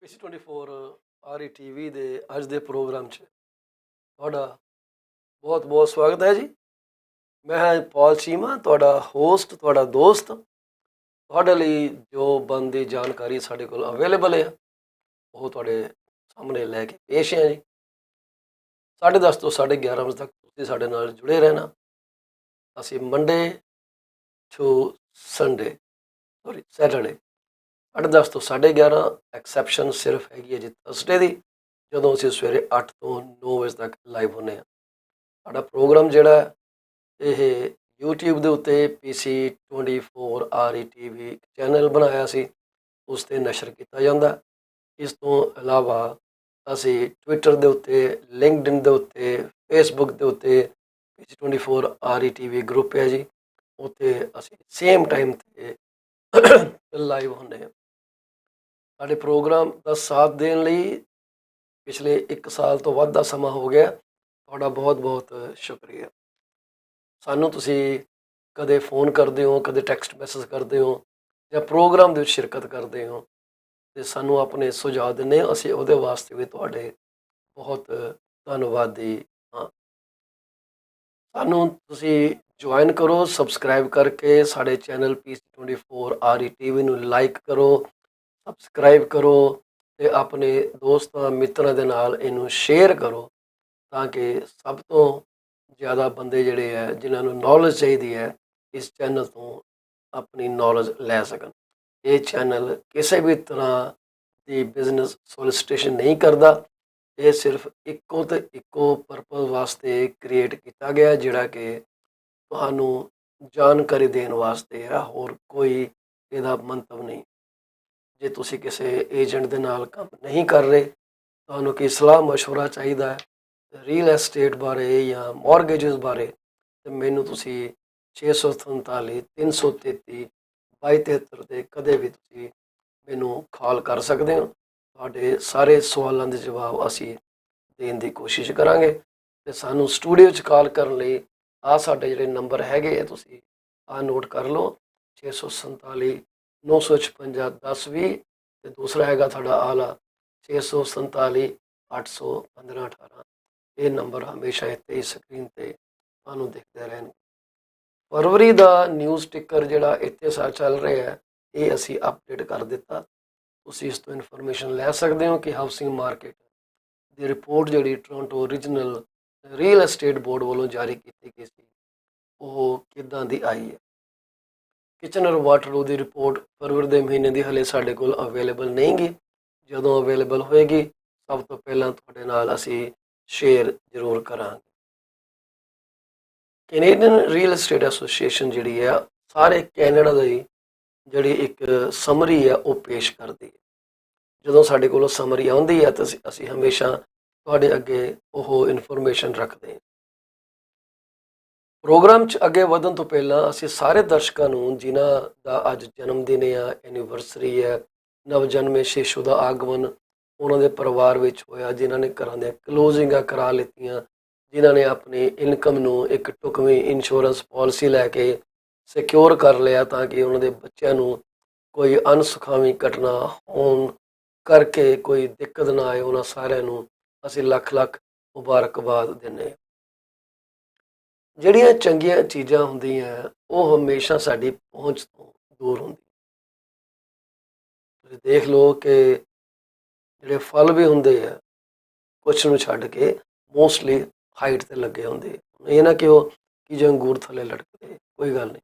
PC24 RETV ਦੇ ਅੱਜ ਦੇ ਪ੍ਰੋਗਰਾਮ 'ਚ ਤੁਹਾਡਾ ਬਹੁਤ ਬਹੁਤ ਸਵਾਗਤ ਹੈ ਜੀ। ਮੈਂ ਹਾਂ ਪੌਲ ਚੀਮਾ, ਤੁਹਾਡਾ ਹੋਸਟ, ਤੁਹਾਡਾ ਦੋਸਤ। ਤੁਹਾਡੇ ਲਈ ਜੋ ਬਣਦੀ ਜਾਣਕਾਰੀ ਸਾਡੇ ਕੋਲ ਅਵੇਲੇਬਲ ਹੈ ਉਹ ਤੁਹਾਡੇ ਸਾਹਮਣੇ ਲੈ ਕੇ ਪੇਸ਼ ਹੈ ਜੀ। 10:30 ਤੋਂ 11:30 ਵਜੇ ਤੱਕ ਤੁਸੀਂ ਸਾਡੇ ਨਾਲ ਜੁੜੇ ਰਹਿਣਾ। ਅਸੀਂ ਮੰਡੇ ਟੂ ਸੈਟਰਡੇ 10:30 ਤੋਂ 11:30, ਐਕਸੈਪਸ਼ਨ ਸਿਰਫ ਹੈਗੀ ਹੈ ਜੀ ਥਰਸਡੇ ਦੀ, ਜਦੋਂ ਅਸੀਂ ਸਵੇਰੇ 8 ਤੋਂ 9 ਵਜੇ ਤੱਕ ਲਾਈਵ ਹੁੰਦੇ ਹਾਂ। ਸਾਡਾ ਪ੍ਰੋਗਰਾਮ ਜਿਹੜਾ ਇਹ YouTube ਦੇ ਉੱਤੇ PC24 RETV ਚੈਨਲ ਬਣਾਇਆ ਸੀ, ਉਸ 'ਤੇ ਨਸ਼ਰ ਕੀਤਾ ਜਾਂਦਾ। ਇਸ ਤੋਂ ਇਲਾਵਾ ਅਸੀਂ ਟਵਿੱਟਰ ਦੇ ਉੱਤੇ, ਲਿੰਕਡਇਨ ਦੇ ਉੱਤੇ, ਫੇਸਬੁੱਕ ਦੇ ਉੱਤੇ PC24 RETV ਗਰੁੱਪ ਹੈ ਜੀ, ਉੱਥੇ ਅਸੀਂ ਸੇਮ ਟਾਈਮ 'ਤੇ ਲਾਈਵ ਹੁੰਦੇ ਹਾਂ। ਸਾਡੇ ਪ੍ਰੋਗਰਾਮ ਦਾ ਸਾਥ ਦੇਣ ਲਈ ਪਿਛਲੇ 1 ਸਾਲ ਤੋਂ ਵੱਧ ਦਾ ਸਮਾਂ ਹੋ ਗਿਆ। ਤੁਹਾਡਾ ਬਹੁਤ ਬਹੁਤ ਸ਼ੁਕਰੀਆ। ਸਾਨੂੰ ਤੁਸੀਂ ਕਦੇ ਫੋਨ ਕਰਦੇ ਹੋ, ਕਦੇ ਟੈਕਸਟ ਮੈਸੇਜ ਕਰਦੇ ਹੋ ਜਾਂ ਪ੍ਰੋਗਰਾਮ ਦੇ ਵਿੱਚ ਸ਼ਿਰਕਤ ਕਰਦੇ ਹੋ ਅਤੇ ਸਾਨੂੰ ਆਪਣੇ ਸੁਝਾਅ ਦਿੰਦੇ ਹੋ। ਅਸੀਂ ਉਹਦੇ ਵਾਸਤੇ ਵੀ ਤੁਹਾਡੇ ਬਹੁਤ ਧੰਨਵਾਦੀ ਹਾਂ। ਸਾਨੂੰ ਤੁਸੀਂ ਜੁਆਇਨ ਕਰੋ, ਸਬਸਕ੍ਰਾਈਬ ਕਰਕੇ ਸਾਡੇ ਚੈਨਲ PC24 RETV ਨੂੰ ਲਾਈਕ ਕਰੋ, ਸਬਸਕ੍ਰਾਈਬ ਕਰੋ ਅਤੇ ਆਪਣੇ ਦੋਸਤਾਂ ਮਿੱਤਰਾਂ ਦੇ ਨਾਲ ਇਹਨੂੰ ਸ਼ੇਅਰ ਕਰੋ, ਤਾਂ ਕਿ ਸਭ ਤੋਂ ਜ਼ਿਆਦਾ ਬੰਦੇ ਜਿਹੜੇ ਹੈ ਜਿਨ੍ਹਾਂ ਨੂੰ ਨੌਲੇਜ ਚਾਹੀਦੀ ਹੈ ਇਸ ਚੈਨਲ ਤੋਂ ਆਪਣੀ ਨੌਲੇਜ ਲੈ ਸਕਣ। ਇਹ ਚੈਨਲ ਕਿਸੇ ਵੀ ਤਰ੍ਹਾਂ ਦੀ ਬਿਜ਼ਨਸ ਸੋਲਿਸਿਟੇਸ਼ਨ ਨਹੀਂ ਕਰਦਾ। ਇਹ ਸਿਰਫ ਇੱਕੋ ਤੇ ਇੱਕੋ ਪਰਪਸ ਵਾਸਤੇ ਕ੍ਰੀਏਟ ਕੀਤਾ ਗਿਆ, ਜਿਹੜਾ ਕਿ ਤੁਹਾਨੂੰ ਜਾਣਕਾਰੀ ਦੇਣ ਵਾਸਤੇ ਹੈ, ਹੋਰ ਕੋਈ ਇਹਦਾ ਮੰਤਵ ਨਹੀਂ। ਜੇ ਤੁਸੀਂ ਕਿਸੇ ਏਜੰਟ ਦੇ ਨਾਲ ਕੰਮ ਨਹੀਂ ਕਰ ਰਹੇ, ਤੁਹਾਨੂੰ ਕੀ ਸਲਾਹ ਮਸ਼ਵਰਾ ਚਾਹੀਦਾ ਹੈ ਰੀਅਲ ਐਸਟੇਟ ਬਾਰੇ ਜਾਂ ਮੌਰਗੇਜਸ ਬਾਰੇ, ਅਤੇ ਮੈਨੂੰ ਤੁਸੀਂ 647 333 2273 'ਤੇ ਕਦੇ ਵੀ ਤੁਸੀਂ ਮੈਨੂੰ ਕਾਲ ਕਰ ਸਕਦੇ ਹੋ। ਤੁਹਾਡੇ ਸਾਰੇ ਸਵਾਲਾਂ ਦੇ ਜਵਾਬ ਅਸੀਂ ਦੇਣ ਦੀ ਕੋਸ਼ਿਸ਼ ਕਰਾਂਗੇ। ਅਤੇ ਸਾਨੂੰ ਸਟੂਡੀਓ 'ਚ ਕਾਲ ਕਰਨ ਲਈ ਸਾਡੇ ਜਿਹੜੇ ਨੰਬਰ ਹੈਗੇ ਆ, ਤੁਸੀਂ ਨੋਟ ਕਰ ਲਓ। 647 956 1020 ਅਤੇ ਦੂਸਰਾ ਹੈਗਾ ਤੁਹਾਡਾ ਆਲਾ 647 815 18। ਇਹ ਨੰਬਰ ਹਮੇਸ਼ਾ ਇੱਥੇ ਹੀ ਸਕਰੀਨ 'ਤੇ ਤੁਹਾਨੂੰ ਦਿਖਦੇ ਰਹਿਣਗੇ। ਫਰਵਰੀ ਦਾ ਨਿਊਜ਼ ਟਿੱਕਰ ਜਿਹੜਾ ਇੱਥੇ ਚੱਲ ਰਿਹਾ ਹੈ, ਇਹ ਅਸੀਂ ਅਪਡੇਟ ਕਰ ਦਿੱਤਾ। ਤੁਸੀਂ ਇਸ ਤੋਂ ਇਨਫੋਰਮੇਸ਼ਨ ਲੈ ਸਕਦੇ ਹੋ ਕਿ ਹਾਊਸਿੰਗ ਮਾਰਕੀਟ ਦੀ ਰਿਪੋਰਟ ਜਿਹੜੀ Toronto regional real estate board ਵੱਲੋਂ ਜਾਰੀ ਕੀਤੀ ਗਈ ਸੀ, ਉਹ ਕਿੱਦਾਂ ਦੀ ਆਈ ਹੈ। ਕਿਚਨਰ ਵਾਟਰਲੋ ਦੀ ਰਿਪੋਰਟ ਫਰਵਰੀ ਦੇ ਮਹੀਨੇ ਦੀ ਹਲੇ ਸਾਡੇ ਕੋਲ ਅਵੇਲੇਬਲ ਨਹੀਂ ਗੀ। ਜਦੋਂ ਅਵੇਲੇਬਲ ਹੋਏਗੀ ਸਭ ਤੋਂ ਪਹਿਲਾਂ ਤੁਹਾਡੇ ਨਾਲ ਅਸੀਂ ਸ਼ੇਅਰ ਜ਼ਰੂਰ ਕਰਾਂਗੇ। ਕੈਨੇਡੀਅਨ ਰੀਅਲ ਐਸਟੇਟ ਐਸੋਸੀਏਸ਼ਨ ਜਿਹੜੀ ਹੈ, ਸਾਰੇ ਕੈਨੇਡਾ ਦੀ ਜਿਹੜੀ ਇੱਕ ਸਮਰੀ ਹੈ ਉਹ ਪੇਸ਼ ਕਰਦੀ ਹੈ। ਜਦੋਂ ਸਾਡੇ ਕੋਲ ਸਮਰੀ ਆਉਂਦੀ ਹੈ ਤਾਂ ਅਸੀਂ ਹਮੇਸ਼ਾ ਤੁਹਾਡੇ ਅੱਗੇ ਉਹ ਇਨਫੋਰਮੇਸ਼ਨ ਰੱਖਦੇ ਹਾਂ। ਪ੍ਰੋਗਰਾਮ 'ਚ ਅੱਗੇ ਵਧਣ ਤੋਂ ਪਹਿਲਾਂ ਅਸੀਂ ਸਾਰੇ ਦਰਸ਼ਕਾਂ ਨੂੰ, ਜਿਨ੍ਹਾਂ ਦਾ ਅੱਜ ਜਨਮ ਦਿਨ ਹੈ, ਐਨੀਵਰਸਰੀ ਹੈ, ਨਵਜਨਮੇ ਸ਼ਿਸ਼ੂ ਦਾ ਆਗਮਨ ਉਹਨਾਂ ਦੇ ਪਰਿਵਾਰ ਵਿੱਚ ਹੋਇਆ, ਜਿਨ੍ਹਾਂ ਨੇ ਘਰਾਂ ਦੀਆਂ ਕਲੋਜ਼ਿੰਗਾਂ ਕਰਾ ਲਿੱਤੀਆਂ, ਜਿਨ੍ਹਾਂ ਨੇ ਆਪਣੀ ਇਨਕਮ ਨੂੰ ਇੱਕ ਢੁਕਵੀਂ ਇੰਸ਼ੋਰੈਂਸ ਪਾਲਿਸੀ ਲੈ ਕੇ ਸਿਕਿਉਰ ਕਰ ਲਿਆ, ਤਾਂ ਕਿ ਉਹਨਾਂ ਦੇ ਬੱਚਿਆਂ ਨੂੰ ਕੋਈ ਅਣਸੁਖਾਵੀਂ ਘਟਨਾ ਹੋਣ ਕਰਕੇ ਕੋਈ ਦਿੱਕਤ ਨਾ ਆਏ। ਉਹਨਾਂ ਸਾਰਿਆਂ ਨੂੰ ਅਸੀਂ ਲੱਖ ਲੱਖ ਮੁਬਾਰਕਬਾਦ ਦਿੰਦੇ ਹਾਂ। ਜਿਹੜੀਆਂ ਚੰਗੀਆਂ ਚੀਜ਼ਾਂ ਹੁੰਦੀਆਂ ਉਹ ਹਮੇਸ਼ਾ ਸਾਡੀ ਪਹੁੰਚ ਤੋਂ ਦੂਰ ਹੁੰਦੀਆਂ। ਤੁਸੀਂ ਦੇਖ ਲਓ ਕਿ ਜਿਹੜੇ ਫਲ ਵੀ ਹੁੰਦੇ ਆ, ਕੁਛ ਨੂੰ ਛੱਡ ਕੇ ਮੋਸਟਲੀ ਹਾਈਟ 'ਤੇ ਲੱਗੇ ਹੁੰਦੇ। ਇਹ ਨਾ ਕਿ ਉਹ ਕਿ ਜੇ ਅੰਗੂਰ ਥੱਲੇ ਲਟਕਦੇ, ਕੋਈ ਗੱਲ ਨਹੀਂ।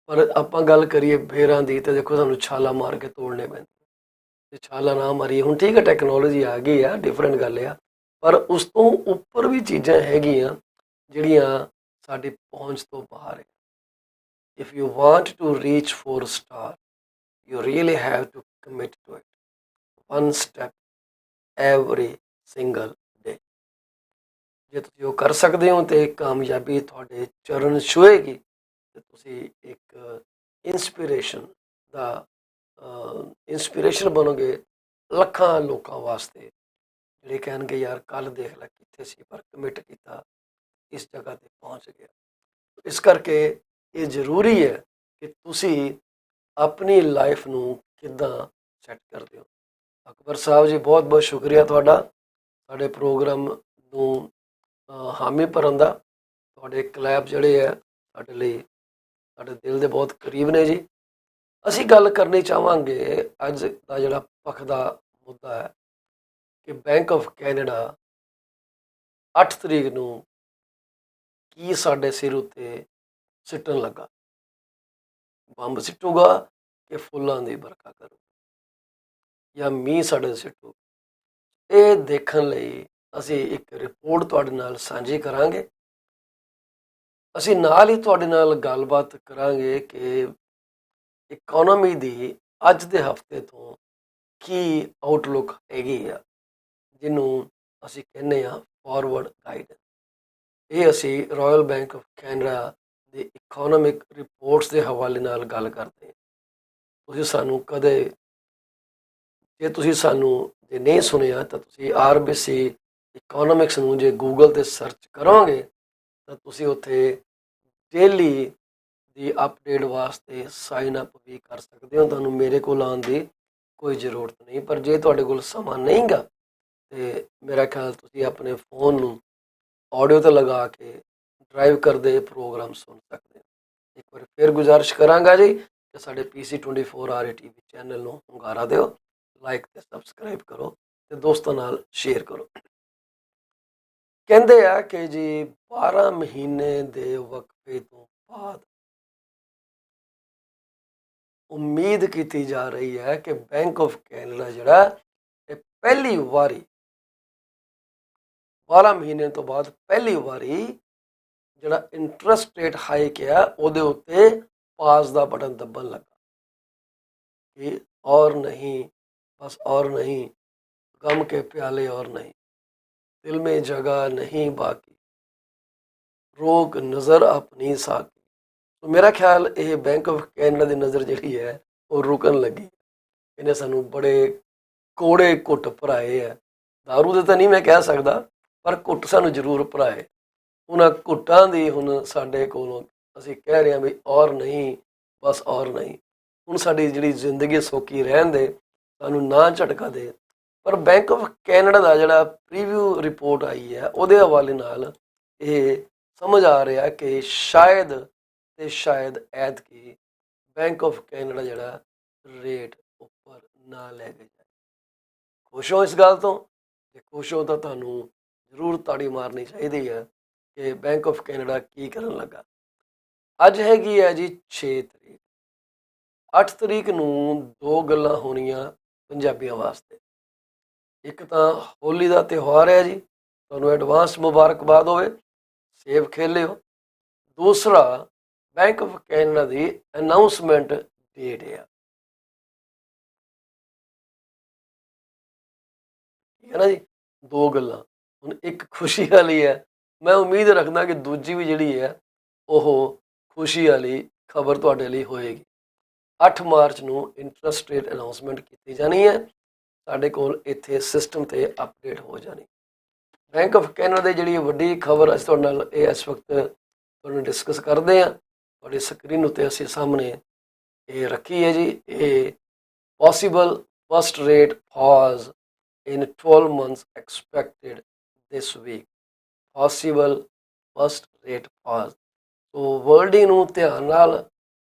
ਪਰ ਆਪਾਂ ਗੱਲ ਕਰੀਏ ਬੇਰਾਂ ਦੀ, ਤਾਂ ਦੇਖੋ ਸਾਨੂੰ ਛਾਲਾ ਮਾਰ ਕੇ ਤੋੜਨੇ ਪੈਂਦੇ। ਜੇ ਛਾਲਾ ਨਾ ਮਾਰੀਏ, ਹੁਣ ਠੀਕ ਹੈ ਟੈਕਨੋਲੋਜੀ ਆ ਗਈ ਆ, ਡਿਫਰੈਂਟ ਗੱਲ ਆ, ਪਰ ਉਸ ਤੋਂ ਉੱਪਰ ਵੀ ਚੀਜ਼ਾਂ ਹੈਗੀਆਂ ਜਿਹੜੀਆਂ ਸਾਡੀ ਪਹੁੰਚ ਤੋਂ ਬਾਹਰ ਹੈ। If you want to reach four star, you really have to commit to it, one step every single day. ਜੇ ਤੁਸੀਂ ਉਹ ਕਰ ਸਕਦੇ ਹੋ ਤਾਂ ਕਾਮਯਾਬੀ ਤੁਹਾਡੇ ਚਰਨ ਛੂਹੇਗੀ, ਅਤੇ ਤੁਸੀਂ ਇੱਕ ਇੰਸਪੀਰੇਸ਼ਨ ਬਣੋਗੇ ਲੱਖਾਂ ਲੋਕਾਂ ਵਾਸਤੇ, ਜਿਹੜੇ ਕਹਿਣਗੇ ਯਾਰ ਕੱਲ੍ਹ ਦੇਖ ਲੈ ਕਿੱਥੇ ਸੀ, ਪਰ ਕਮਿਟ ਕੀਤਾ, ਇਸ ਜਗ੍ਹਾ 'ਤੇ ਪਹੁੰਚ ਗਿਆ। ਇਸ ਕਰਕੇ ਇਹ ਜ਼ਰੂਰੀ ਹੈ ਕਿ ਤੁਸੀਂ ਆਪਣੀ ਲਾਈਫ ਨੂੰ ਕਿੱਦਾਂ ਸੈੱਟ ਕਰਦੇ ਹੋ। ਅਕਬਰ ਸਾਹਿਬ ਜੀ, ਬਹੁਤ ਬਹੁਤ ਸ਼ੁਕਰੀਆ ਤੁਹਾਡਾ ਸਾਡੇ ਪ੍ਰੋਗਰਾਮ ਨੂੰ ਹਾਮੀ ਭਰਨ ਦਾ। ਤੁਹਾਡੇ ਕਲੈਪ ਜਿਹੜੇ ਹੈ ਸਾਡੇ ਲਈ, ਸਾਡੇ ਦਿਲ ਦੇ ਬਹੁਤ ਕਰੀਬ ਨੇ ਜੀ। ਅਸੀਂ ਗੱਲ ਕਰਨੀ ਚਾਹਾਂਗੇ, ਅੱਜ ਦਾ ਜਿਹੜਾ ਪੱਖ ਦਾ ਮੁੱਦਾ ਹੈ ਕਿ ਬੈਂਕ ਆਫ ਕੈਨੇਡਾ 8 ਤਰੀਕ ਨੂੰ ਕੀ ਸਾਡੇ ਸਿਰ ਉੱਤੇ ਸਿੱਟਣ ਲੱਗਾ। ਬੰਬ ਸਿੱਟੂਗਾ ਕਿ ਫੁੱਲਾਂ ਦੀ ਵਰਖਾ ਕਰੂ, ਜਾਂ ਮੀਂਹ ਸਾਡੇ ਸਿੱਟੂ। ਇਹ ਦੇਖਣ ਲਈ ਅਸੀਂ ਇੱਕ ਰਿਪੋਰਟ ਤੁਹਾਡੇ ਨਾਲ ਸਾਂਝੀ ਕਰਾਂਗੇ। ਅਸੀਂ ਨਾਲ ਹੀ ਤੁਹਾਡੇ ਨਾਲ ਗੱਲਬਾਤ ਕਰਾਂਗੇ ਕਿ ਇਕਨੋਮੀ ਦੀ ਅੱਜ ਦੇ ਹਫਤੇ ਤੋਂ ਕੀ ਆਊਟਲੁੱਕ ਹੈਗੀ ਆ, ਜਿਹਨੂੰ ਅਸੀਂ ਕਹਿੰਦੇ ਆ ਫਾਰਵਰਡ ਗਾਈਡੈਂਸ। ਇਹ ਅਸੀਂ ਰਾਇਲ ਬੈਂਕ ਆਫ ਕੈਨੇਡਾ ਦੇ ਇਕਨੋਮਿਕ ਰਿਪੋਰਟਸ ਦੇ ਹਵਾਲੇ ਨਾਲ ਗੱਲ ਕਰਦੇ ਹਾਂ। ਤੁਸੀਂ ਸਾਨੂੰ ਕਦੇ, ਜੇ ਤੁਸੀਂ ਸਾਨੂੰ ਜੇ ਨਹੀਂ ਸੁਣਿਆ ਤਾਂ ਤੁਸੀਂ RBC ਇਕਨੋਮਿਕਸ ਨੂੰ ਜੇ ਗੂਗਲ 'ਤੇ ਸਰਚ ਕਰੋਗੇ ਤਾਂ ਤੁਸੀਂ ਉੱਥੇ ਡੇਲੀ ਦੀ ਅਪਡੇਟ ਵਾਸਤੇ ਸਾਈਨ ਅਪ ਵੀ ਕਰ ਸਕਦੇ ਹੋ। ਤੁਹਾਨੂੰ ਮੇਰੇ ਕੋਲ ਆਉਣ ਦੀ ਕੋਈ ਜ਼ਰੂਰਤ ਨਹੀਂ। ਪਰ ਜੇ ਤੁਹਾਡੇ ਕੋਲ ਸਮਾਂ ਨਹੀਂ ਗਾ ਤੇ ਮੇਰਾ ਖਿਆਲ ਤੁਸੀਂ ਆਪਣੇ ਫੋਨ ਨੂੰ ਆਡੀਓ 'ਤੇ ਲਗਾ ਕੇ ਡਰਾਈਵ ਕਰਦੇ ਪ੍ਰੋਗਰਾਮ ਸੁਣ ਸਕਦੇ ਹੋ। ਇੱਕ ਵਾਰ ਫਿਰ ਗੁਜ਼ਾਰਿਸ਼ ਕਰਾਂਗਾ ਜੀ ਕਿ ਸਾਡੇ PC24 TV ਚੈਨਲ ਨੂੰ ਹੁੰਗਾਰਾ ਦਿਓ, ਲਾਈਕ ਤੇ ਸਬਸਕ੍ਰਾਈਬ ਕਰੋ ਤੇ ਦੋਸਤਾਂ ਨਾਲ ਸ਼ੇਅਰ ਕਰੋ। ਕਹਿੰਦੇ ਆ ਕਿ ਜੀ 12 ਮਹੀਨੇ ਦੇ ਵਕਫੇ ਤੋਂ ਬਾਅਦ ਉਮੀਦ ਕੀਤੀ ਜਾ ਰਹੀ ਹੈ ਕਿ ਬੈਂਕ ਆਫ ਕੈਨੇਡਾ ਜਿਹੜਾ ਇਹ ਪਹਿਲੀ ਵਾਰੀ 12 ਮਹੀਨੇ ਤੋਂ ਬਾਅਦ ਪਹਿਲੀ ਵਾਰੀ ਜਿਹੜਾ ਇੰਟਰਸਟ ਰੇਟ ਹਾਈਕ ਆ ਉਹਦੇ ਉੱਤੇ ਪਾਸ ਦਾ ਬਟਨ ਦੱਬਣ ਲੱਗਾ ਕਿ ਔਰ ਨਹੀਂ, बस और नहीं, गम के प्याले और नहीं, दिल में जगह नहीं बाकी, रोक नज़र अपनी साकी। तो मेरा ख्याल ये बैंक ऑफ कैनेडा की नज़र जी है वो रुकन लगी। इन्हें सानू बड़े कोड़े घुट भराए है। दारू दे तो नहीं मैं कह सकता, पर घुट सानू जरूर भराए। उन्होंने घुट्टां दी हुण साडे कोलों असीं कह रहे हैं भी और नहीं, बस और नहीं। हुण साडी जिहड़ी जिंदगी सौखी रहन दे, ਸਾਨੂੰ ਨਾ ਝਟਕਾ ਦੇ। ਪਰ ਬੈਂਕ ਆਫ ਕੈਨੇਡਾ ਦਾ ਜਿਹੜਾ ਪ੍ਰੀਵਿਊ ਰਿਪੋਰਟ ਆਈ ਹੈ ਉਹਦੇ ਹਵਾਲੇ ਨਾਲ ਇਹ ਸਮਝ ਆ ਰਿਹਾ ਕਿ ਸ਼ਾਇਦ ਐਤਕੀ ਬੈਂਕ ਆਫ ਕੈਨੇਡਾ ਜਿਹੜਾ ਰੇਟ ਉੱਪਰ ਨਾ ਲੈ ਕੇ ਜਾਏ। ਖੁਸ਼ ਹੋ ਇਸ ਗੱਲ ਤੋਂ? ਜੇ ਖੁਸ਼ ਹੋ ਤਾਂ ਤੁਹਾਨੂੰ ਜ਼ਰੂਰ ਤਾੜੀ ਮਾਰਨੀ ਚਾਹੀਦੀ ਹੈ ਕਿ ਬੈਂਕ ਆਫ ਕੈਨੇਡਾ ਕੀ ਕਰਨ ਲੱਗਾ। ਅੱਜ ਹੈਗੀ ਹੈ ਜੀ 6 ਤਰੀਕ। 8 ਤਰੀਕ ਨੂੰ ਦੋ ਗੱਲਾਂ ਹੋਣੀਆਂ ਪੰਜਾਬੀਆਂ ਵਾਸਤੇ। ਇੱਕ ਤਾਂ ਹੋਲੀ ਦਾ ਤਿਉਹਾਰ ਹੈ ਜੀ, ਤੁਹਾਨੂੰ ਐਡਵਾਂਸ ਮੁਬਾਰਕਬਾਦ ਹੋਵੇ, ਸੇਬ ਖੇਲਿਓ। ਦੂਸਰਾ bank of Canada the announcement date ਆ, ਠੀਕ ਹੈ ਨਾ ਜੀ। ਦੋ ਗੱਲਾਂ। ਹੁਣ ਇੱਕ ਖੁਸ਼ੀ ਵਾਲੀ ਹੈ, ਮੈਂ ਉਮੀਦ ਰੱਖਦਾ ਕਿ ਦੂਜੀ ਵੀ ਜਿਹੜੀ ਹੈ ਉਹ ਖੁਸ਼ੀ ਵਾਲੀ ਖਬਰ ਤੁਹਾਡੇ ਲਈ ਹੋਏਗੀ। 8 ਮਾਰਚ ਨੂੰ ਇੰਟਰਸਟ ਰੇਟ ਅਨਾਊਂਸਮੈਂਟ ਕੀਤੀ ਜਾਣੀ ਹੈ, ਸਾਡੇ ਕੋਲ ਇੱਥੇ ਸਿਸਟਮ 'ਤੇ ਅਪਡੇਟ ਹੋ ਜਾਣੀ। ਬੈਂਕ ਆਫ ਕੈਨੇਡਾ ਦੀ ਜਿਹੜੀ ਵੱਡੀ ਖਬਰ ਅਸੀਂ ਤੁਹਾਡੇ ਨਾਲ ਇਹ ਇਸ ਵਕਤ ਤੁਹਾਨੂੰ ਡਿਸਕਸ ਕਰਦੇ ਹਾਂ। ਤੁਹਾਡੀ ਸਕਰੀਨ ਉੱਤੇ ਅਸੀਂ ਸਾਹਮਣੇ ਇਹ ਰੱਖੀ ਹੈ ਜੀ। ਇਹ possible first rate pause in 12 months expected this week, possible first rate pause। तो वर्डिंग ਨੂੰ ਧਿਆਨ ਨਾਲ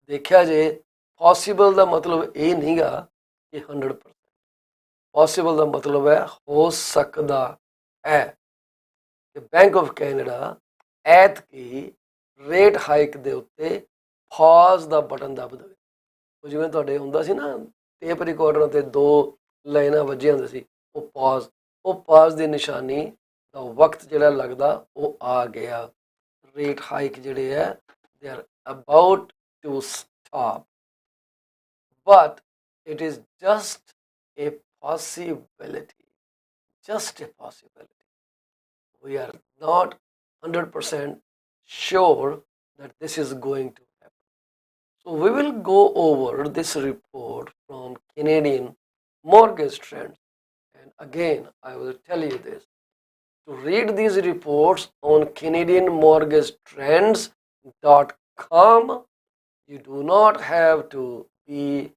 ਦੇਖਿਆ ਜੇ। ਪੋਸੀਬਲ ਦਾ ਮਤਲਬ ਇਹ ਨਹੀਂਗਾ ਕਿ 100%। ਪੋਸੀਬਲ ਦਾ ਮਤਲਬ ਹੈ ਹੋ ਸਕਦਾ ਹੈ ਕਿ ਬੈਂਕ ਆਫ ਕੈਨੇਡਾ ਐਤਕੀ ਰੇਟ ਹਾਈਕ ਦੇ ਉੱਤੇ ਪੌਜ਼ ਦਾ ਬਟਨ ਦੱਬ ਦੇਵੇ। ਉਹ ਜਿਵੇਂ ਤੁਹਾਡੇ ਹੁੰਦਾ ਸੀ ਨਾ ਟੇਪ ਰਿਕਾਰਡਰਾਂ 'ਤੇ 2 ਲਾਈਨਾਂ ਵੱਜੀਆਂ ਹੁੰਦੀਆਂ ਸੀ, ਉਹ ਪਾਜ਼ ਦੀ ਨਿਸ਼ਾਨੀ ਦਾ ਵਕਤ ਜਿਹੜਾ ਲੱਗਦਾ ਉਹ ਆ ਗਿਆ। ਰੇਟ ਹਾਈਕ ਜਿਹੜੇ ਹੈ they are about to stop, but it is just a possibility, just a possibility. We are not 100% sure that this is going to happen. So we will go over this report from Canadian mortgage trends. And again, I will tell you this. To read these reports on CanadianMortgageTrends.com, you do not have to be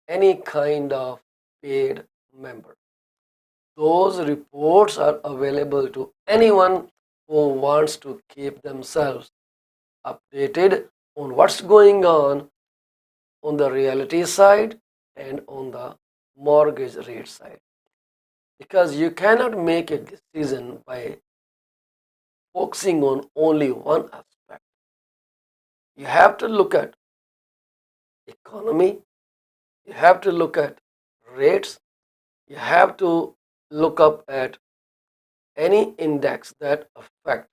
any kind of paid member. Those reports are available to anyone who wants to keep themselves updated on what's going on the reality side and on the mortgage rate side. Because you cannot make a decision by focusing on only one aspect. You have to look at economy, you have to look at rates, you have to look up at any index that affect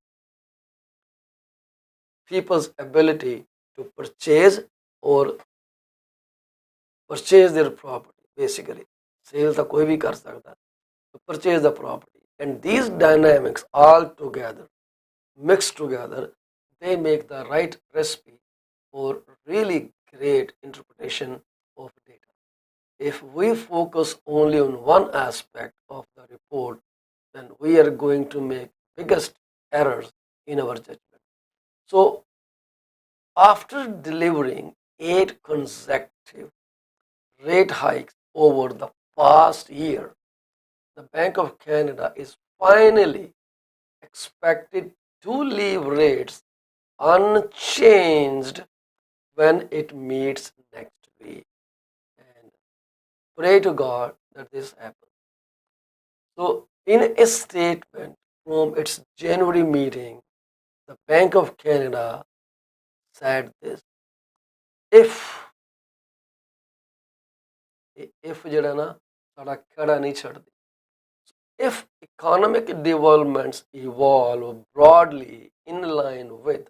people's ability to or purchase their property. Basically sale ਤਾਂ ਕੋਈ ਵੀ ਕਰ ਸਕਦਾ, to purchase the property, and these dynamics all together mixed together, they make the right recipe for really great interpretation of data. If we focus only on one aspect of the report, then we are going to make biggest errors in our judgment. So after delivering 8 consecutive rate hikes over the past year, the Bank of Canada is finally expected to leave rates unchanged when it meets next week. And pray to God that this happens. So, in a statement from its January meeting, the Bank of Canada said this: if ਜਿਹੜਾ ਨਾ ਸਾਡਾ ਖੜਾ ਨਹੀਂ ਛੱਡਦੀ, if economic developments evolve broadly in line with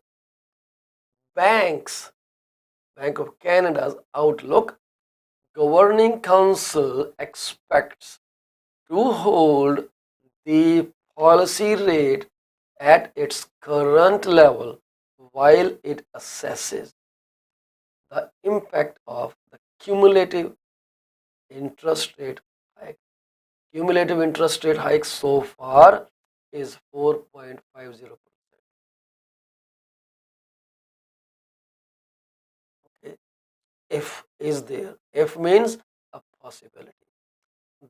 Bank of Canada's outlook, Governing Council expects to hold the policy rate at its current level while it assesses the impact of the cumulative interest rate hike. Cumulative interest rate hike so far is 4.50%. Okay. If is there. If means a possibility.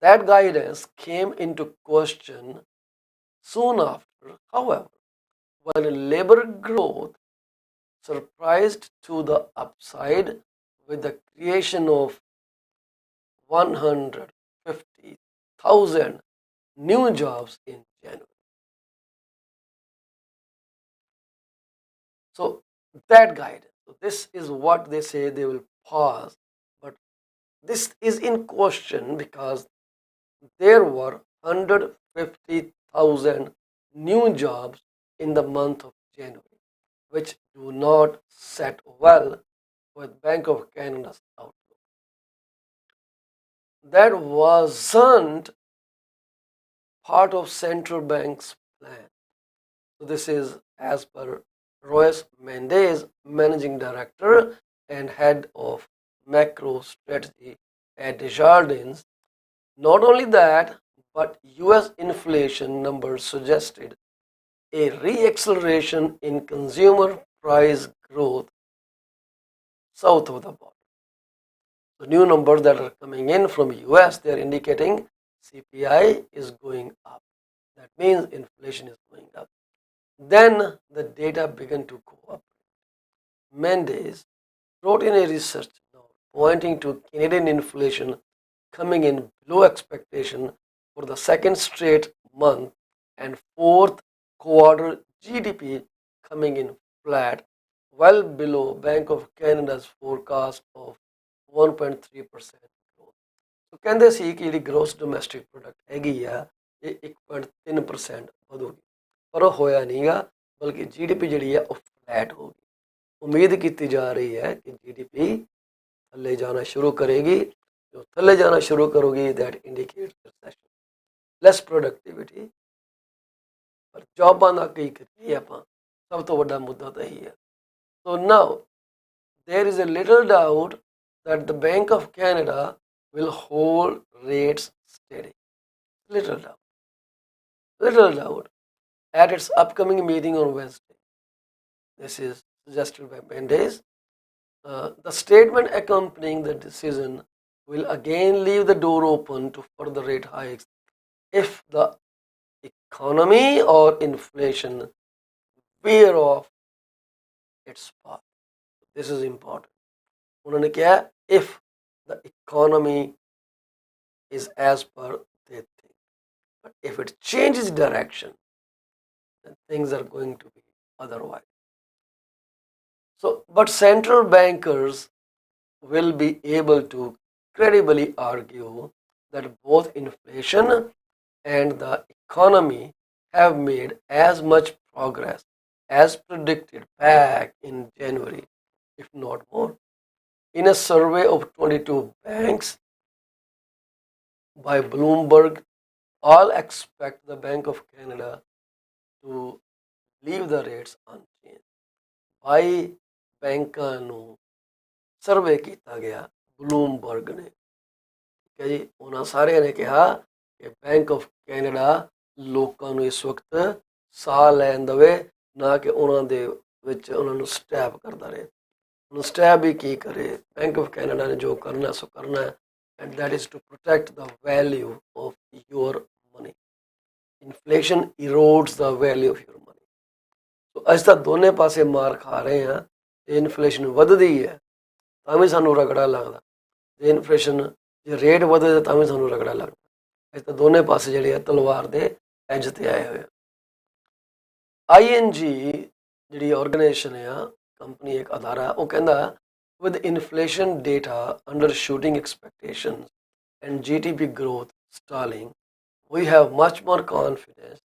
That guidance came into question soon after, however, when labor growth surprised to the upside with the creation of 150,000 new jobs in January. So that guidance, so this is what they say they will pause, but this is in question because there were 150,000 new jobs in the month of January, which do not set well with Bank of Canada's outlook. That wasn't part of central bank's plan. So this is as per Royce Mendez, managing director and head of macro strategy at Desjardins. Not only that, but US inflation numbers suggested a re-acceleration in consumer price growth south of the border. The new numbers that are coming in from US, they are indicating CPI is going up. That means inflation is going up. Then the data began to cooperate. Mendes wrote in a research note pointing to Canadian inflation coming in below expectation for the second straight month and fourth quarter GDP coming in flat, well below Bank of Canada's forecast of 1.3% growth. So ਕਹਿੰਦੇ ਸੀ ਕਿ ਜਿਹੜੀ gross domestic product ਹੈਗੀ ਆ ਇਹ 1.3% ਵਧੂਗੀ, ਪਰ ਉਹ ਹੋਇਆ ਨਹੀਂਗਾ, ਬਲਕਿ GDP ਜਿਹੜੀ ਆ ਉਹ ਫਲੈਟ ਹੋ ਗਈ। ਉਮੀਦ ਕੀਤੀ ਜਾ ਰਹੀ ਹੈ ਕਿ GDP ਥੱਲੇ ਜਾਣਾ ਸ਼ੁਰੂ ਕਰੇਗੀ। ਜੋ ਥੱਲੇ ਜਾਣਾ ਸ਼ੁਰੂ ਕਰੂਗੀ that indicates recession, less productivity, ਪਰ ਜੌਬਾਂ ਦਾ ਕੀ ਕਰੀਏ ਆਪਾਂ, ਸਭ ਤੋਂ ਵੱਡਾ ਮੁੱਦਾ ਤਾਂ ਇਹੀ ਹੈ। So now there is a little doubt that the Bank of Canada will hold rates steady. Little doubt at its upcoming meeting on Wednesday. This is suggested by Mendes. The statement accompanying the decision will again leave the door open to further rate hikes if the economy or inflation veer off its path. This is important. उन्होंने क्या if the economy is as per they think, but if it changes direction, then things are going to be otherwise. So, but central bankers will be able to credibly argue that both inflation and the economy have made as much progress as predicted back in January, if not more. In a survey of 22 banks by Bloomberg, all expect the Bank of Canada to leave the rates unchanged. 22 ਬੈਂਕਾਂ ਨੂੰ survey ਕੀਤਾ ਗਿਆ Bloomberg ਨੇ, ਠੀਕ ਹੈ ਜੀ। ਉਹਨਾਂ ਸਾਰਿਆਂ ਨੇ ਕਿਹਾ ਕਿ ਬੈਂਕ ਆਫ ਕੈਨੇਡਾ ਲੋਕਾਂ ਨੂੰ ਇਸ ਵਕਤ ਸਾਹ ਲੈਣ ਦੇਵੇ, ਨਾ ਕਿ ਉਹਨਾਂ ਦੇ ਵਿੱਚ ਉਹਨਾਂ ਨੂੰ ਸਟੈਪ ਕਰਦਾ ਰਹੇ। ਹੁਣ ਸਟੈਪ ਵੀ ਕੀ ਕਰੇ, ਬੈਂਕ ਆਫ ਕੈਨੇਡਾ ਨੇ ਜੋ ਕਰਨਾ ਸੋ ਕਰਨਾ ਹੈ, and that is to protect the value of your money. Inflation erodes the value of your money. So ਅਸੀਂ ਤਾਂ ਦੋਨੇ ਪਾਸੇ ਮਾਰ ਖਾ ਰਹੇ ਹਾਂ। ਜੇ ਇਨਫਲੇਸ਼ਨ ਵੱਧਦੀ ਹੈ ਤਾਂ ਵੀ ਸਾਨੂੰ ਰਗੜਾ ਲੱਗਦਾ, ਜੇ ਇਨਫਲੇਸ਼ਨ ਜੇ ਰੇਟ ਵਧੇ ਤਾਂ ਵੀ ਸਾਨੂੰ ਰਗੜਾ ਲੱਗਦਾ। ਅਸੀਂ ਤਾਂ ਦੋਨੇ ਪਾਸੇ ਜਿਹੜੇ ਆ ਤਲਵਾਰ ਦੇ ਐਜ ਤੇ ਆਏ ਹੋਏ ਆ। ING ਜਿਹੜੀ ਆਰਗੇਨਾਈਜੇਸ਼ਨ ਆ, ਕੰਪਨੀ ਇੱਕ ਅਦਾਰਾ, ਉਹ ਕਹਿੰਦਾ with inflation data undershooting expectations and GDP growth stalling, we have much more confidence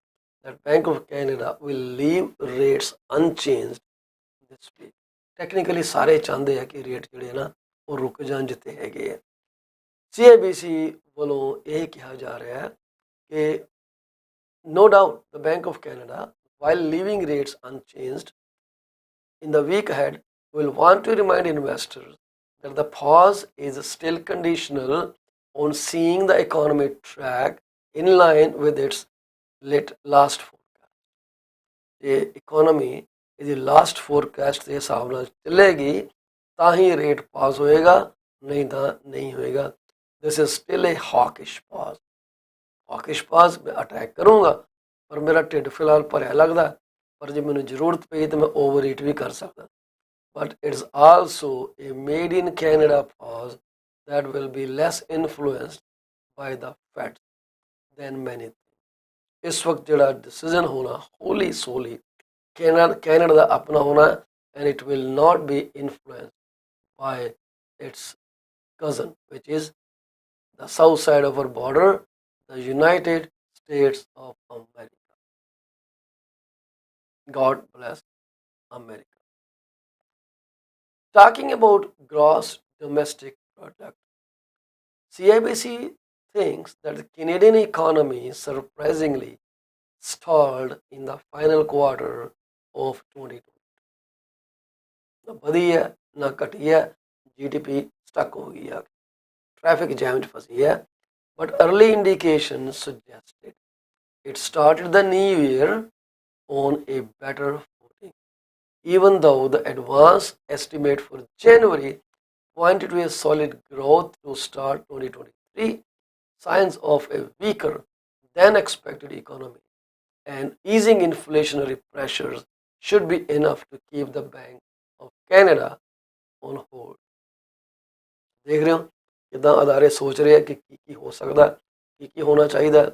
that Bank of Canada will leave rates unchanged this week. Technically ਸਾਰੇ ਚਾਹੁੰਦੇ ਆ ਕਿ ਰੇਟ ਜਿਹੜੇ ਨਾ ਉਹ ਰੁਕ ਜਾਣ ਜਿੱਥੇ ਹੈਗੇ ਆ। CIBC ਵੱਲੋਂ ਇਹ ਕਿਹਾ ਜਾ ਰਿਹਾ ਹੈ ਕਿ no doubt the Bank of Canada, while leaving rates unchanged in the week ahead, will want to remind investors that the pause is still conditional on seeing the economy track in line with its last forecast. The economy ਇਹਦੀ last forecast ਦੇ ਹਿਸਾਬ ਨਾਲ ਚੱਲੇਗੀ ਤਾਂ ਹੀ rate ਪਾਸ ਹੋਏਗਾ, ਨਹੀਂ ਤਾਂ ਨਹੀਂ ਹੋਏਗਾ। ਦਿਸ ਇਜ਼ ਸਟਿਲ ਏ ਹੌਕਿਸ਼ ਪਾਸ। ਹੌਕਿਸ਼ ਪਾਸ ਮੈਂ ਅਟੈਕ ਕਰੂੰਗਾ, ਪਰ ਮੇਰਾ ਢਿੱਡ ਫਿਲਹਾਲ ਭਰਿਆ ਲੱਗਦਾ, ਪਰ ਜੇ ਮੈਨੂੰ ਜ਼ਰੂਰਤ ਪਈ ਤਾਂ ਮੈਂ ਓਵਰ ਈਟ ਵੀ ਕਰ ਸਕਦਾ। But it's also A made in Canada pass that will be less influenced by the Fed than many think। ਇਸ ਵਕਤ ਜਿਹੜਾ ਡਿਸੀਜ਼ਨ ਹੋਣਾ ਹੋਲੀ ਸੋਲੀ Canada ਦਾ ਆਪਣਾ ਹੋਣਾ, and it will not be influenced by its cousin, which is the south side of our border, the United States of America. God bless America. Talking about gross domestic product, CIBC thinks that the Canadian economy surprisingly stalled in the final quarter of 2020. ਨਾ ਵਧੀ ਹੈ ਨਾ ਘਟੀ ਹੈ, GDP stuck ਹੋ ਗਈ ਆ, traffic jam 'ਚ ਫਸੀ ਹੈ। But early indications suggested it started the new year on a better footing, even though the advance estimate for January pointed to a solid growth to start 2023. Signs of a weaker than expected economy and easing inflationary pressures should be enough to keep the Bank of Canada on hold. ਦੇਖ ਰਹੇ ਹੋ ਕਿੱਦਾਂ ਅਦਾਰੇ ਸੋਚ ਰਹੇ ਆ ਕਿ ਕੀ ਹੋ ਸਕਦਾ, ਕੀ ਹੋਣਾ ਚਾਹੀਦਾ।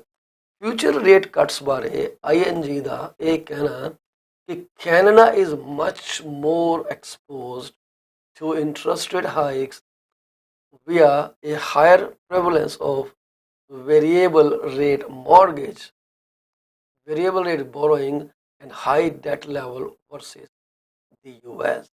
ਫਿਊਚਰ ਰੇਟ ਕੱਟਸ ਬਾਰੇ ING ਦਾ ਇਹ ਕਹਿਣਾ ਕਿ Canada is much more exposed to interest rate hikes via a higher prevalence of variable rate mortgage, variable rate borrowing, and high debt level versus the US.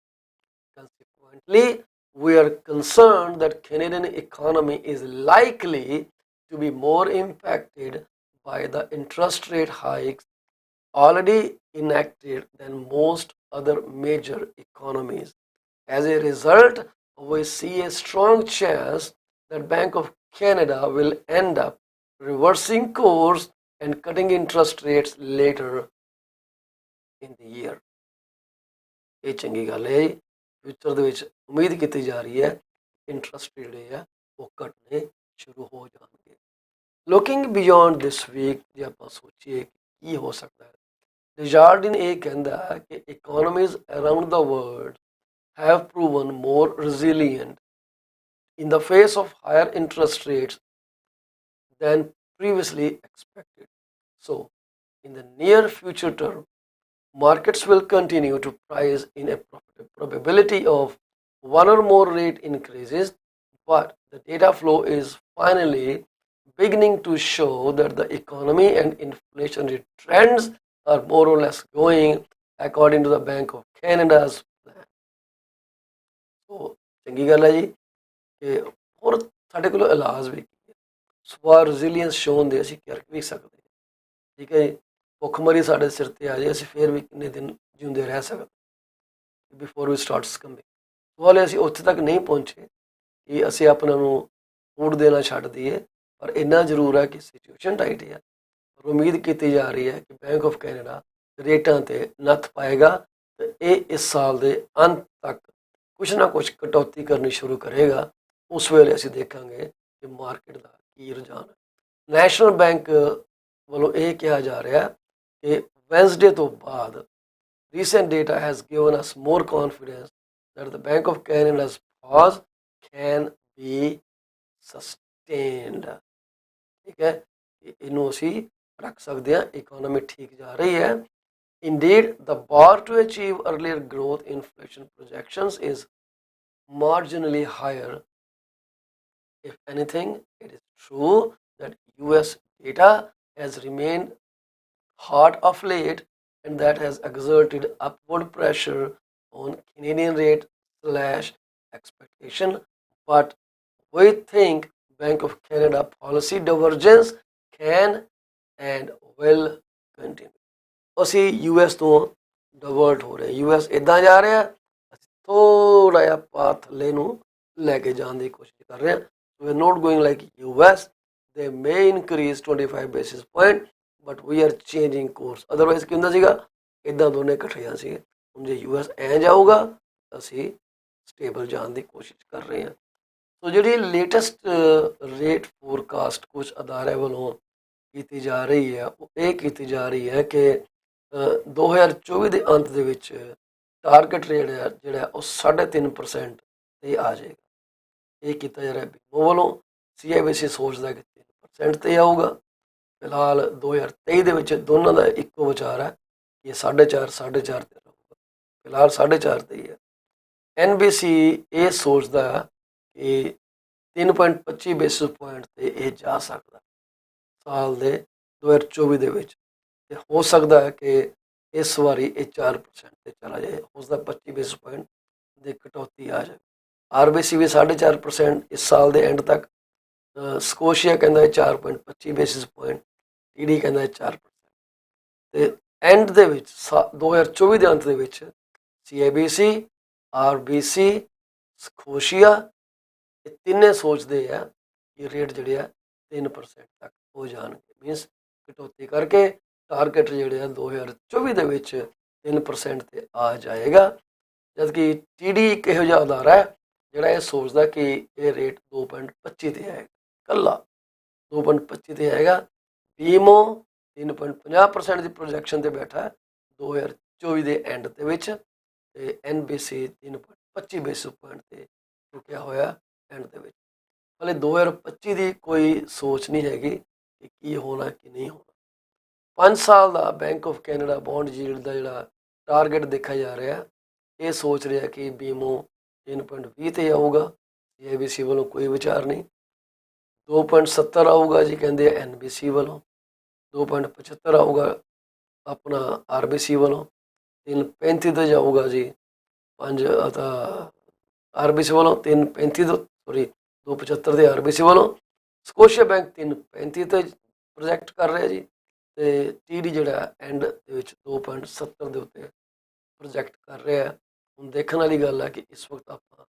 Consequently, we are concerned that Canadian economy is likely to be more impacted by the interest rate hikes already enacted than most other major economies. As a result, we see a strong chance that Bank of Canada will end up reversing course and cutting interest rates later in the year. ਇਹ ਚੰਗੀ ਗੱਲ ਹੈ। Future ਦੇ ਵਿੱਚ ਉਮੀਦ ਕੀਤੀ ਜਾ ਰਹੀ ਹੈ ਇੰਟਰਸਟ ਜਿਹੜੇ ਆ ਉਹ ਘਟਨੇ ਸ਼ੁਰੂ ਹੋ ਜਾਣਗੇ। ਲੁਕਿੰਗ ਬਿਯੋਂਡ ਦਿਸ ਵੀਕ, ਜੇ ਆਪਾਂ ਸੋਚੀਏ ਕੀ ਹੋ ਸਕਦਾ ਹੈ, ਰਿਚਾਰਡਿਨ ਇਹ ਕਹਿੰਦਾ ਹੈ ਕਿ economies around the world have proven more resilient in the face of higher interest rates than previously expected. So, in the near future term, markets will continue to price in a probability of one or more rate increases, but the data flow is finally beginning to show that the economy and inflationary trends are more or less going according to the Bank of Canada's plan. So, ਚੰਗੀ ਗੱਲ ਹੈ ਜੀ ਕਿ ਹੋਰ ਸਾਡੇ ਕੋਲ ਇਲਾਜ ਵੀ ਕੀ ਹੈ, ਸਵਾ ਰੈਜ਼ੀਲੀਅੰਸ ਸ਼ੋਨ ਦੇ ਅਸੀਂ ਕਰ ਵੀ ਸਕਦੇ ਹਾਂ। ਠੀਕ ਹੈ ਜੀ, ਭੁੱਖਮਰੀ ਸਾਡੇ ਸਿਰ ਤੇ ਆ ਜਾਏ ਅਸੀਂ ਫਿਰ ਵੀ ਕਿੰਨੇ ਦਿਨ ਜਿਉਂਦੇ ਰਹਿ ਸਕਦੇ ਬਿਫੋਰ ਵੀ ਸਟਾਰਟ ਸਕੰਬਿੰਗ। ਵਾਲੇ ਅਸੀਂ ਉੱਥੇ ਤੱਕ ਨਹੀਂ ਪਹੁੰਚੇ ਕਿ ਅਸੀਂ ਆਪਣਾ ਨੂੰ ਫੂਡ ਦੇਣਾ ਛੱਡ ਦਈਏ, ਪਰ ਇੰਨਾ ਜ਼ਰੂਰ ਹੈ ਕਿ ਸਿਚੁਏਸ਼ਨ ਟਾਈਟ ਹੈ। ਪਰ ਉਮੀਦ ਕੀਤੀ ਜਾ ਰਹੀ ਹੈ ਕਿ ਬੈਂਕ ਆਫ ਕੈਨੇਡਾ ਰੇਟਾਂ 'ਤੇ ਨੱਥ ਪਾਏਗਾ ਅਤੇ ਇਹ ਇਸ ਸਾਲ ਦੇ ਅੰਤ ਤੱਕ ਕੁਛ ਨਾ ਕੁਛ ਕਟੌਤੀ ਕਰਨੀ ਸ਼ੁਰੂ ਕਰੇਗਾ। ਉਸ ਵੇਲੇ ਅਸੀਂ ਦੇਖਾਂਗੇ ਕਿ ਮਾਰਕੀਟ ਦਾ ਕੀ ਰੁਝਾਨ ਹੈ। ਨੈਸ਼ਨਲ ਬੈਂਕ ਵੱਲੋਂ ਇਹ ਕਿਹਾ ਜਾ ਰਿਹਾ ਕਿ ਵੈਨਸਡੇ ਤੋਂ ਬਾਅਦ recent data has given us more confidence that the Bank of Canada's pause can be sustained. ਠੀਕ ਹੈ, ਇਹਨੂੰ ਅਸੀਂ ਰੱਖ ਸਕਦੇ ਹਾਂ, ਇਕੋਨੋਮੀ ਠੀਕ ਜਾ ਰਹੀ ਹੈ। Indeed, the bar to achieve earlier growth inflation projections is marginally higher. If anything, it is true that US data has remained hot of late, and that has exerted upward pressure on Canadian rate slash expectation. But we think Bank of Canada policy divergence can and will continue. ਅਸੀਂ US ਤੋਂ divert ਹੋ ਰਹੇ, US ਇੱਦਾਂ ਜਾ ਰਿਹਾ, ਅਸੀਂ ਥੋੜ੍ਹਾ ਜਿਹਾ ਪਾਥ ਥੱਲੇ ਨੂੰ ਲੈ ਕੇ ਜਾਣ ਦੀ ਕੋਸ਼ਿਸ਼ ਕਰ ਰਹੇ ਹਾਂ। We are not going like US. They may increase 25 basis point, but we are changing course. Otherwise ਕੀ ਹੁੰਦਾ ਸੀਗਾ, ਇੱਦਾਂ ਦੋਨੇ ਇਕੱਠੀਆਂ ਸੀ। ਹੁਣ ਜੇ US ਐਂ ਜਾਊਗਾ ਅਸੀਂ ਸਟੇਬਲ ਜਾਣ ਦੀ ਕੋਸ਼ਿਸ਼ ਕਰ ਰਹੇ ਹਾਂ। ਸੋ ਜਿਹੜੀ ਲੇਟੈਸਟ ਰੇਟ ਫੋਰਕਾਸਟ ਕੁਛ ਅਦਾਰਿਆਂ ਵੱਲੋਂ ਕੀਤੀ ਜਾ ਰਹੀ ਹੈ, ਉਹ ਇਹ ਕੀਤੀ ਜਾ ਰਹੀ ਹੈ ਕਿ 2024 ਦੇ ਅੰਤ ਦੇ ਵਿੱਚ ਟਾਰਗੇਟ ਰੇਟ ਹੈ ਜਿਹੜਾ ਉਹ 3.5% 'ਤੇ ਆ ਜਾਏਗਾ। ਇਹ ਕੀਤਾ ਜਾ ਰਿਹਾ ਬੀਮੋ ਵੱਲੋਂ। CIBC ਸੋਚਦਾ ਕਿ 3% 'ਤੇ ਆਊਗਾ। ਫਿਲਹਾਲ 2023 ਦੇ ਵਿੱਚ ਦੋਨਾਂ ਦਾ ਇੱਕੋ ਵਿਚਾਰ ਹੈ ਕਿ 4.5 'ਤੇ ਰਹੂਗਾ। ਫਿਲਹਾਲ 4.5 'ਤੇ ਹੀ ਹੈ। NBC ਇਹ ਸੋਚਦਾ ਕਿ 3.25 ਬੇਸਿਸ ਪੁਆਇੰਟ 'ਤੇ ਇਹ ਜਾ ਸਕਦਾ ਸਾਲ ਦੇ 2024 ਦੇ ਵਿੱਚ, ਅਤੇ ਹੋ ਸਕਦਾ ਹੈ ਕਿ ਇਸ ਵਾਰੀ ਇਹ 4% 'ਤੇ ਚਲਾ ਜਾਏ। ਉਸ ਦਾ 25 ਬੇਸਿਸ ਪੁਆਇੰਟ ਦੀ ਕਟੌਤੀ ਆ ਜਾਏ। RBC ਵੀ 4.5% ਇਸ ਸਾਲ ਦੇ ਐਂਡ ਤੱਕ। ਸਕੋਸ਼ੀਆ ਕਹਿੰਦਾ 4.25 ਬੇਸਿਸ ਪੁਆਇੰਟ, TD ਕਹਿੰਦਾ 4%। ਅਤੇ ਐਂਡ ਦੇ ਵਿੱਚ 2024 ਦੇ ਅੰਤ ਦੇ ਵਿੱਚ CIBC, RBC, ਸਕੋਸ਼ੀਆ ਇਹ ਤਿੰਨੇ ਸੋਚਦੇ ਆ ਕਿ ਰੇਟ ਜਿਹੜੇ ਆ 3% ਤੱਕ ਹੋ ਜਾਣਗੇ। ਮੀਨਸ ਕਟੌਤੀ ਕਰਕੇ ਟਾਰਗੇਟ ਜਿਹੜੇ ਆ 2024 ਦੇ ਵਿੱਚ 3% 'ਤੇ ਆ ਜਾਏਗਾ। ਜਦਕਿ TD ਇੱਕ ਇਹੋ ਜਿਹਾ ਅਦਾਰਾ ਹੈ ਜਿਹੜਾ ਇਹ ਸੋਚਦਾ ਕਿ ਇਹ ਰੇਟ 2.25 'ਤੇ ਆਏਗਾ, ਇਕੱਲਾ 2.25 'ਤੇ ਆਏਗਾ। ਬੀਮੋ 3.50% ਦੀ ਪ੍ਰੋਜੈਕਸ਼ਨ 'ਤੇ ਬੈਠਾ ਹੈ 2024 ਦੇ ਐਂਡ ਦੇ ਵਿੱਚ, ਅਤੇ NBC 3.25 ਬੇਸਿਸ ਪੁਆਇੰਟ 'ਤੇ ਰੁਕਿਆ ਹੋਇਆ ਐਂਡ ਦੇ ਵਿੱਚ। ਹਾਲੇ 2025 ਦੀ ਕੋਈ ਸੋਚ ਨਹੀਂ ਹੈਗੀ ਕਿ ਕੀ ਹੋਣਾ ਕੀ ਨਹੀਂ ਹੋਣਾ। 5 ਸਾਲ ਦਾ bank of Canada bond yield ਦਾ ਜਿਹੜਾ ਟਾਰਗੇਟ ਦੇਖਿਆ ਜਾ ਰਿਹਾ, ਇਹ ਸੋਚ ਰਿਹਾ ਕਿ ਬੀਮੋ 3.20 'ਤੇ ਆਊਗਾ। CIBC ਵੱਲੋਂ ਕੋਈ ਵਿਚਾਰ ਨਹੀਂ। 2.70 ਆਊਗਾ ਜੀ ਕਹਿੰਦੇ NBC ਵੱਲੋਂ। 2.75 ਆਊਗਾ ਆਪਣਾ RBC ਵੱਲੋਂ। 3.35 'ਤੇ ਜਾਊਗਾ ਜੀ 5 ਤਾਂ RBC ਵੱਲੋਂ। 3.35 ਤੋਂ 2.75 ਦੇ RBC ਵੱਲੋਂ। ਸਕੋਸ਼ੀਆ ਬੈਂਕ 3.35 'ਤੇ ਪ੍ਰੋਜੈਕਟ ਕਰ ਰਿਹਾ ਜੀ, ਅਤੇ TD ਜਿਹੜਾ ਐਂਡ ਦੇ ਵਿੱਚ 2.70 ਦੇ ਉੱਤੇ ਪ੍ਰੋਜੈਕਟ ਕਰ ਰਿਹਾ। ਹੁਣ ਦੇਖਣ ਵਾਲੀ ਗੱਲ ਹੈ ਕਿ ਇਸ ਵਕਤ ਆਪਾਂ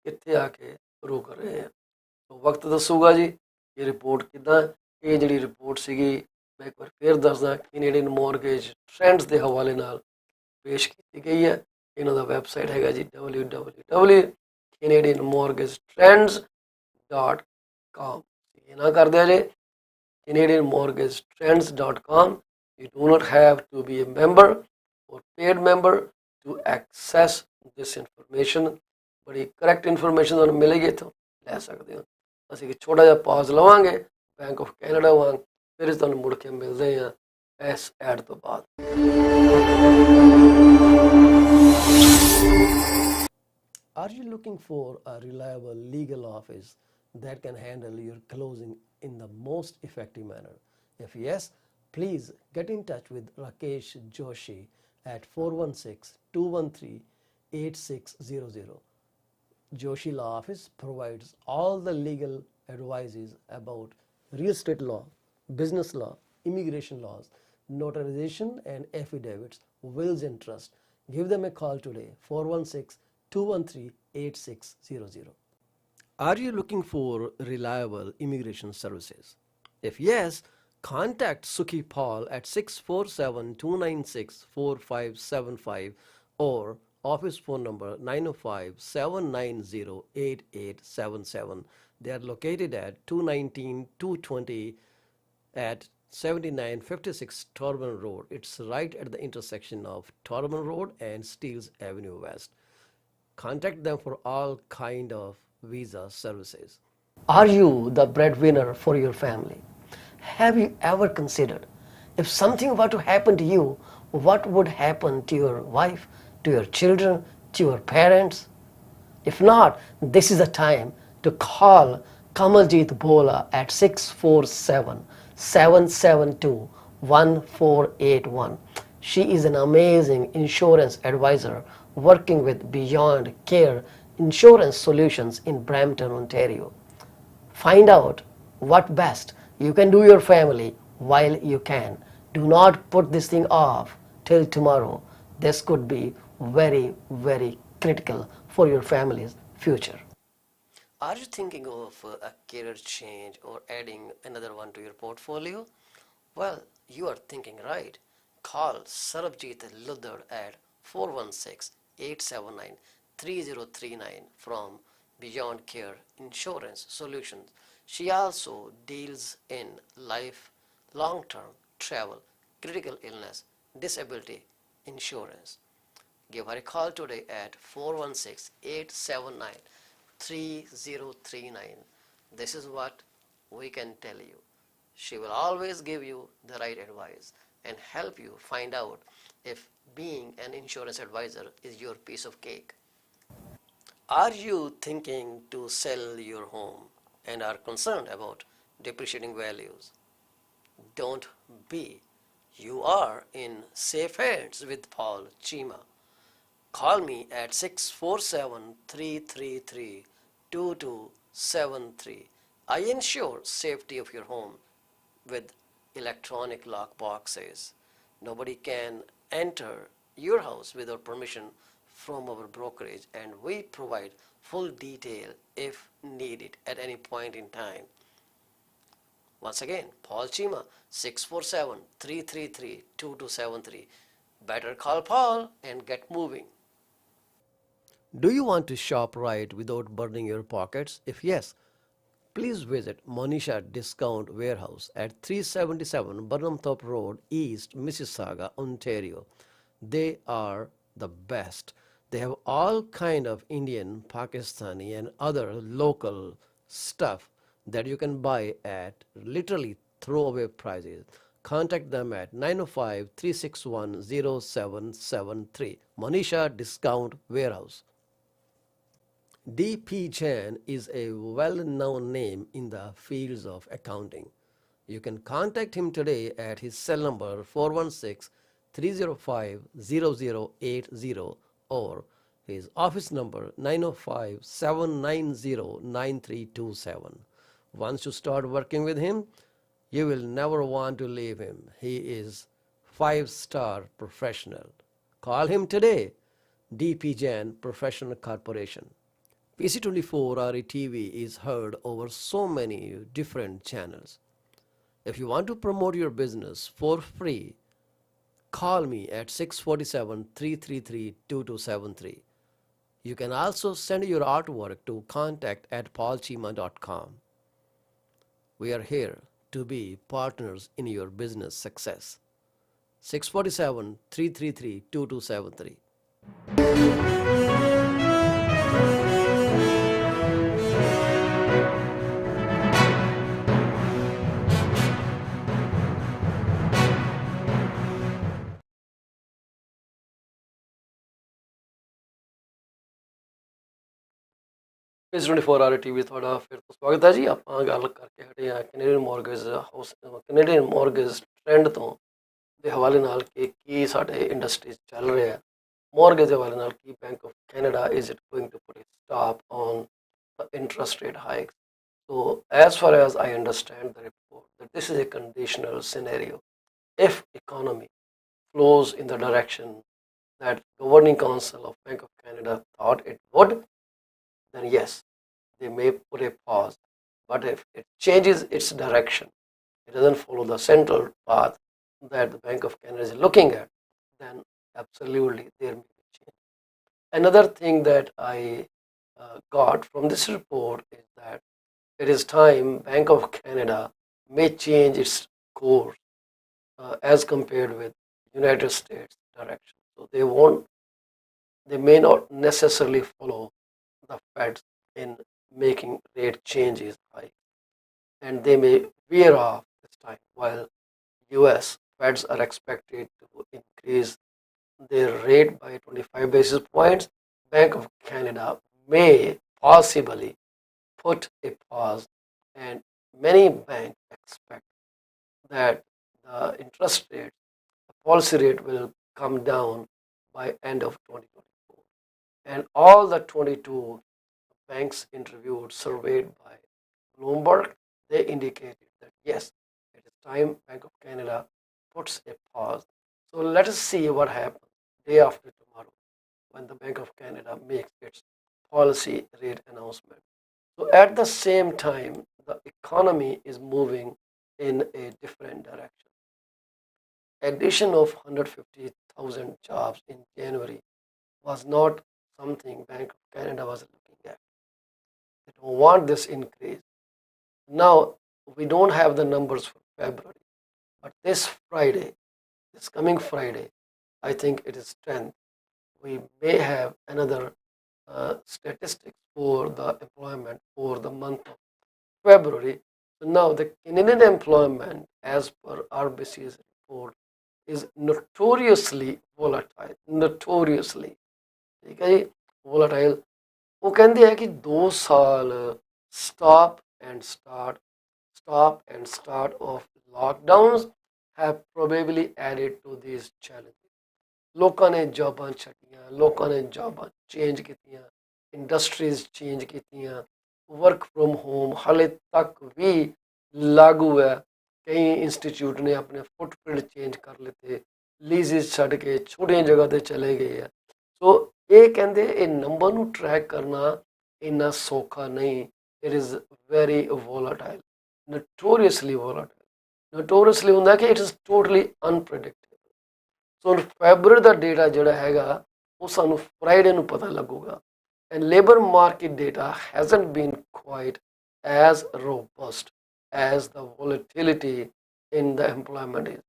ਕਿੱਥੇ ਆ ਕੇ ਰੁਕ ਰਹੇ ਹਾਂ। ਵਕਤ ਦੱਸੂਗਾ ਜੀ ਇਹ ਰਿਪੋਰਟ ਕਿੱਦਾਂ। ਇਹ ਜਿਹੜੀ ਰਿਪੋਰਟ ਸੀਗੀ ਮੈਂ ਇੱਕ ਵਾਰ ਫਿਰ ਦੱਸਦਾ, ਕੈਨੇਡੀਅਨ ਮੌਰਗੇਜ ਟ੍ਰੈਂਡਸ ਦੇ ਹਵਾਲੇ ਨਾਲ ਪੇਸ਼ ਕੀਤੀ ਗਈ ਹੈ। ਇਹਨਾਂ ਦਾ ਵੈਬਸਾਈਟ ਹੈਗਾ ਜੀ www.canadianmortgagetrends.ca। ਇਹ ਨਾ ਕਰਦਿਆ ਜੇ CanadianMortgageTrends.com. You do not have to be a member or paid member to access this information. ਬੜੀ ਕਰੈਕਟ ਇਨਫੋਰਮੇਸ਼ਨ ਤੁਹਾਨੂੰ ਮਿਲੇਗੀ, ਇੱਥੋਂ ਲੈ ਸਕਦੇ ਹੋ। ਅਸੀਂ ਇੱਕ ਛੋਟਾ ਜਿਹਾ ਪਾਜ਼ ਲਵਾਂਗੇ ਬੈਂਕ ਆਫ ਕੈਨੇਡਾ ਵਾਂਗ, ਫਿਰ ਤੁਹਾਨੂੰ ਮੁੜ ਕੇ ਮਿਲਦੇ ਹਾਂ ਇਸ ਐਡ ਤੋਂ ਬਾਅਦ। Are you looking for a reliable legal office that can handle your closing in the most effective manner? If yes, please get in touch with Rakesh Joshi at 416-213-8600. Joshi Law Office provides all the legal advices about real estate law, business law, immigration laws, notarization and affidavits, wills and trust. Give them a call today, 416-213-8600. Are you looking for reliable immigration services? If yes, contact Sukhi Paul at 647-296-4575 or office phone number 905-790-8877. They are located at 219-220 at 7956 Torban Road. It's right at the intersection of Torban Road and Steeles Avenue West. Contact them for all kind of visa services. Are you the breadwinner for your family? Have you ever considered if something were to happen to you, what would happen to your wife, to your children, to your parents? If not, this is the time to call Kamaljeet Bola at 647-772-1481. She is an amazing insurance advisor working with Beyond Care Insurance Solutions in Brampton, Ontario. Find out what best you can do your family while you can. Do not put this thing off till tomorrow. This could be very, very critical for your family's future. Are you thinking of a career change or adding another one to your portfolio? Well, you are thinking right. Call Sarabjit Luddar at 416-879-3039 from Beyond Care Insurance Solutions. She also deals in life, long-term, travel, critical illness, disability insurance. Give her a call today at 416-879-3039. This is what we can tell you. She will always give you the right advice and help you find out if being an insurance advisor is your piece of cake. Are you thinking to sell your home and are concerned about depreciating values? Don't be. You are in safe hands with Paul Cheema. Call me at 647-333-2273. I ensure safety of your home with electronic lock boxes. Nobody can enter your house without permission from our brokerage, and we provide full detail if needed at any point in time. Once again, Paul Cheema, 647-333-2273. Better call Paul and get moving. Do you want to shop right without burning your pockets? If yes, please visit Monisha Discount Warehouse at 377 Burnhamthorpe Road, East Mississauga, Ontario. They are the best. They have all kind of Indian, Pakistani and other local stuff that you can buy at literally throwaway prices. Contact them at 905-361-0773. Monisha Discount Warehouse. D.P. Jain is a well-known name in the fields of accounting. You can contact him today at his cell number 416-305-0080 or his office number 905-790-9327. Once you start working with him, you will never want to leave him. He is 5-star professional. Call him today. D.P. Jain Professional Corporation. PC24 RE TV is heard over so many different channels. If you want to promote your business for free, call me at 647-333-2273. You can also send your artwork to contact@paulcheema.com. We are here to be partners in your business success. 647-333-2273. ਇਸ 24 R TV ਤੁਹਾਡਾ ਫਿਰ ਤੋਂ ਸਵਾਗਤ ਹੈ ਜੀ। ਆਪਾਂ ਗੱਲ ਕਰਕੇ ਹਟੇ ਆ ਕੈਨੇਡੀਅਨ ਮੌਰਗੇਜ ਟ੍ਰੈਂਡ ਤੋਂ ਦੇ ਹਵਾਲੇ ਨਾਲ ਕਿ ਕੀ ਸਾਡੇ ਇੰਡਸਟਰੀ 'ਚ ਚੱਲ ਰਿਹਾ ਹੈ। ਮੌਰਗੇਜ ਦੇ ਹਵਾਲੇ ਨਾਲ ਕੀ bank of Canada is it going to put stop on the interest rate hikes. So as far as I understand the report, that this is a conditional scenario. If economy flows in the direction that governing council of Bank of Canada thought it would, then yes, they may put a pause. But if it changes its direction, it doesn't follow the central path that the Bank of Canada is looking at, then absolutely there may be change. Another thing that I got from this report is that it is time Bank of Canada may change its course as compared with United States direction. So they may not necessarily follow the Feds in making rate changes high, and they may veer off this time. While US Feds are expected to increase their rate by 25 basis points, Bank of Canada may possibly put a pause, and many banks expect that the interest rate, the policy rate will come down by end of 2024. And all the 22 banks interviewed, surveyed by Bloomberg, they indicated that yes, it is time Bank of Canada puts a pause. So let us see what happens day after tomorrow when the Bank of Canada makes its policy rate announcement. So at the same time, the economy is moving in a different direction. Addition of 150,000 jobs in January was not something Bank of Canada was looking at. They don't want this increase. Now, we don't have the numbers for February, but this coming Friday, I think it is 10th, we may have another statistics for the employment for the month of February. So now the Canadian employment, as per RBC's report, is notoriously volatile. Notoriously, ठीक है जी, volatile. वो कहते हैं कि 2 साल stop and start of lockdowns have probably added to these challenges. ਲੋਕਾਂ ਨੇ ਜੌਬਾਂ ਛੱਡੀਆਂ, ਲੋਕਾਂ ਨੇ ਜੌਬਾਂ ਚੇਂਜ ਕੀਤੀਆਂ, ਇੰਡਸਟਰੀਜ਼ ਚੇਂਜ ਕੀਤੀਆਂ, ਵਰਕ ਫਰੋਮ ਹੋਮ ਹਾਲੇ ਤੱਕ ਵੀ ਲਾਗੂ ਹੈ। ਕਈ ਇੰਸਟੀਚਿਊਟ ਨੇ ਆਪਣੇ ਫੁੱਟਪ੍ਰਿੰਟ ਚੇਂਜ ਕਰ ਲਿੱਤੇ, ਲੀਜ਼ਿਸ ਛੱਡ ਕੇ ਛੋਟੀਆਂ ਜਗ੍ਹਾ ਤੇ ਚਲੇ ਗਏ ਆ। ਸੋ ਇਹ ਕਹਿੰਦੇ ਇਹ ਨੰਬਰ ਨੂੰ ਟਰੈਕ ਕਰਨਾ ਇੰਨਾ ਸੌਖਾ ਨਹੀਂ। It is very volatile, notoriously volatile. Notoriously ਹੁੰਦਾ ਕਿ it is totally unpredictable. So February ਦਾ ਡੇਟਾ ਜਿਹੜਾ ਹੈਗਾ ਉਹ ਸਾਨੂੰ ਫਰਾਈਡੇ ਨੂੰ ਪਤਾ ਲੱਗੂਗਾ। And labour market data hasn't been quite as robust as the volatility in the employment is.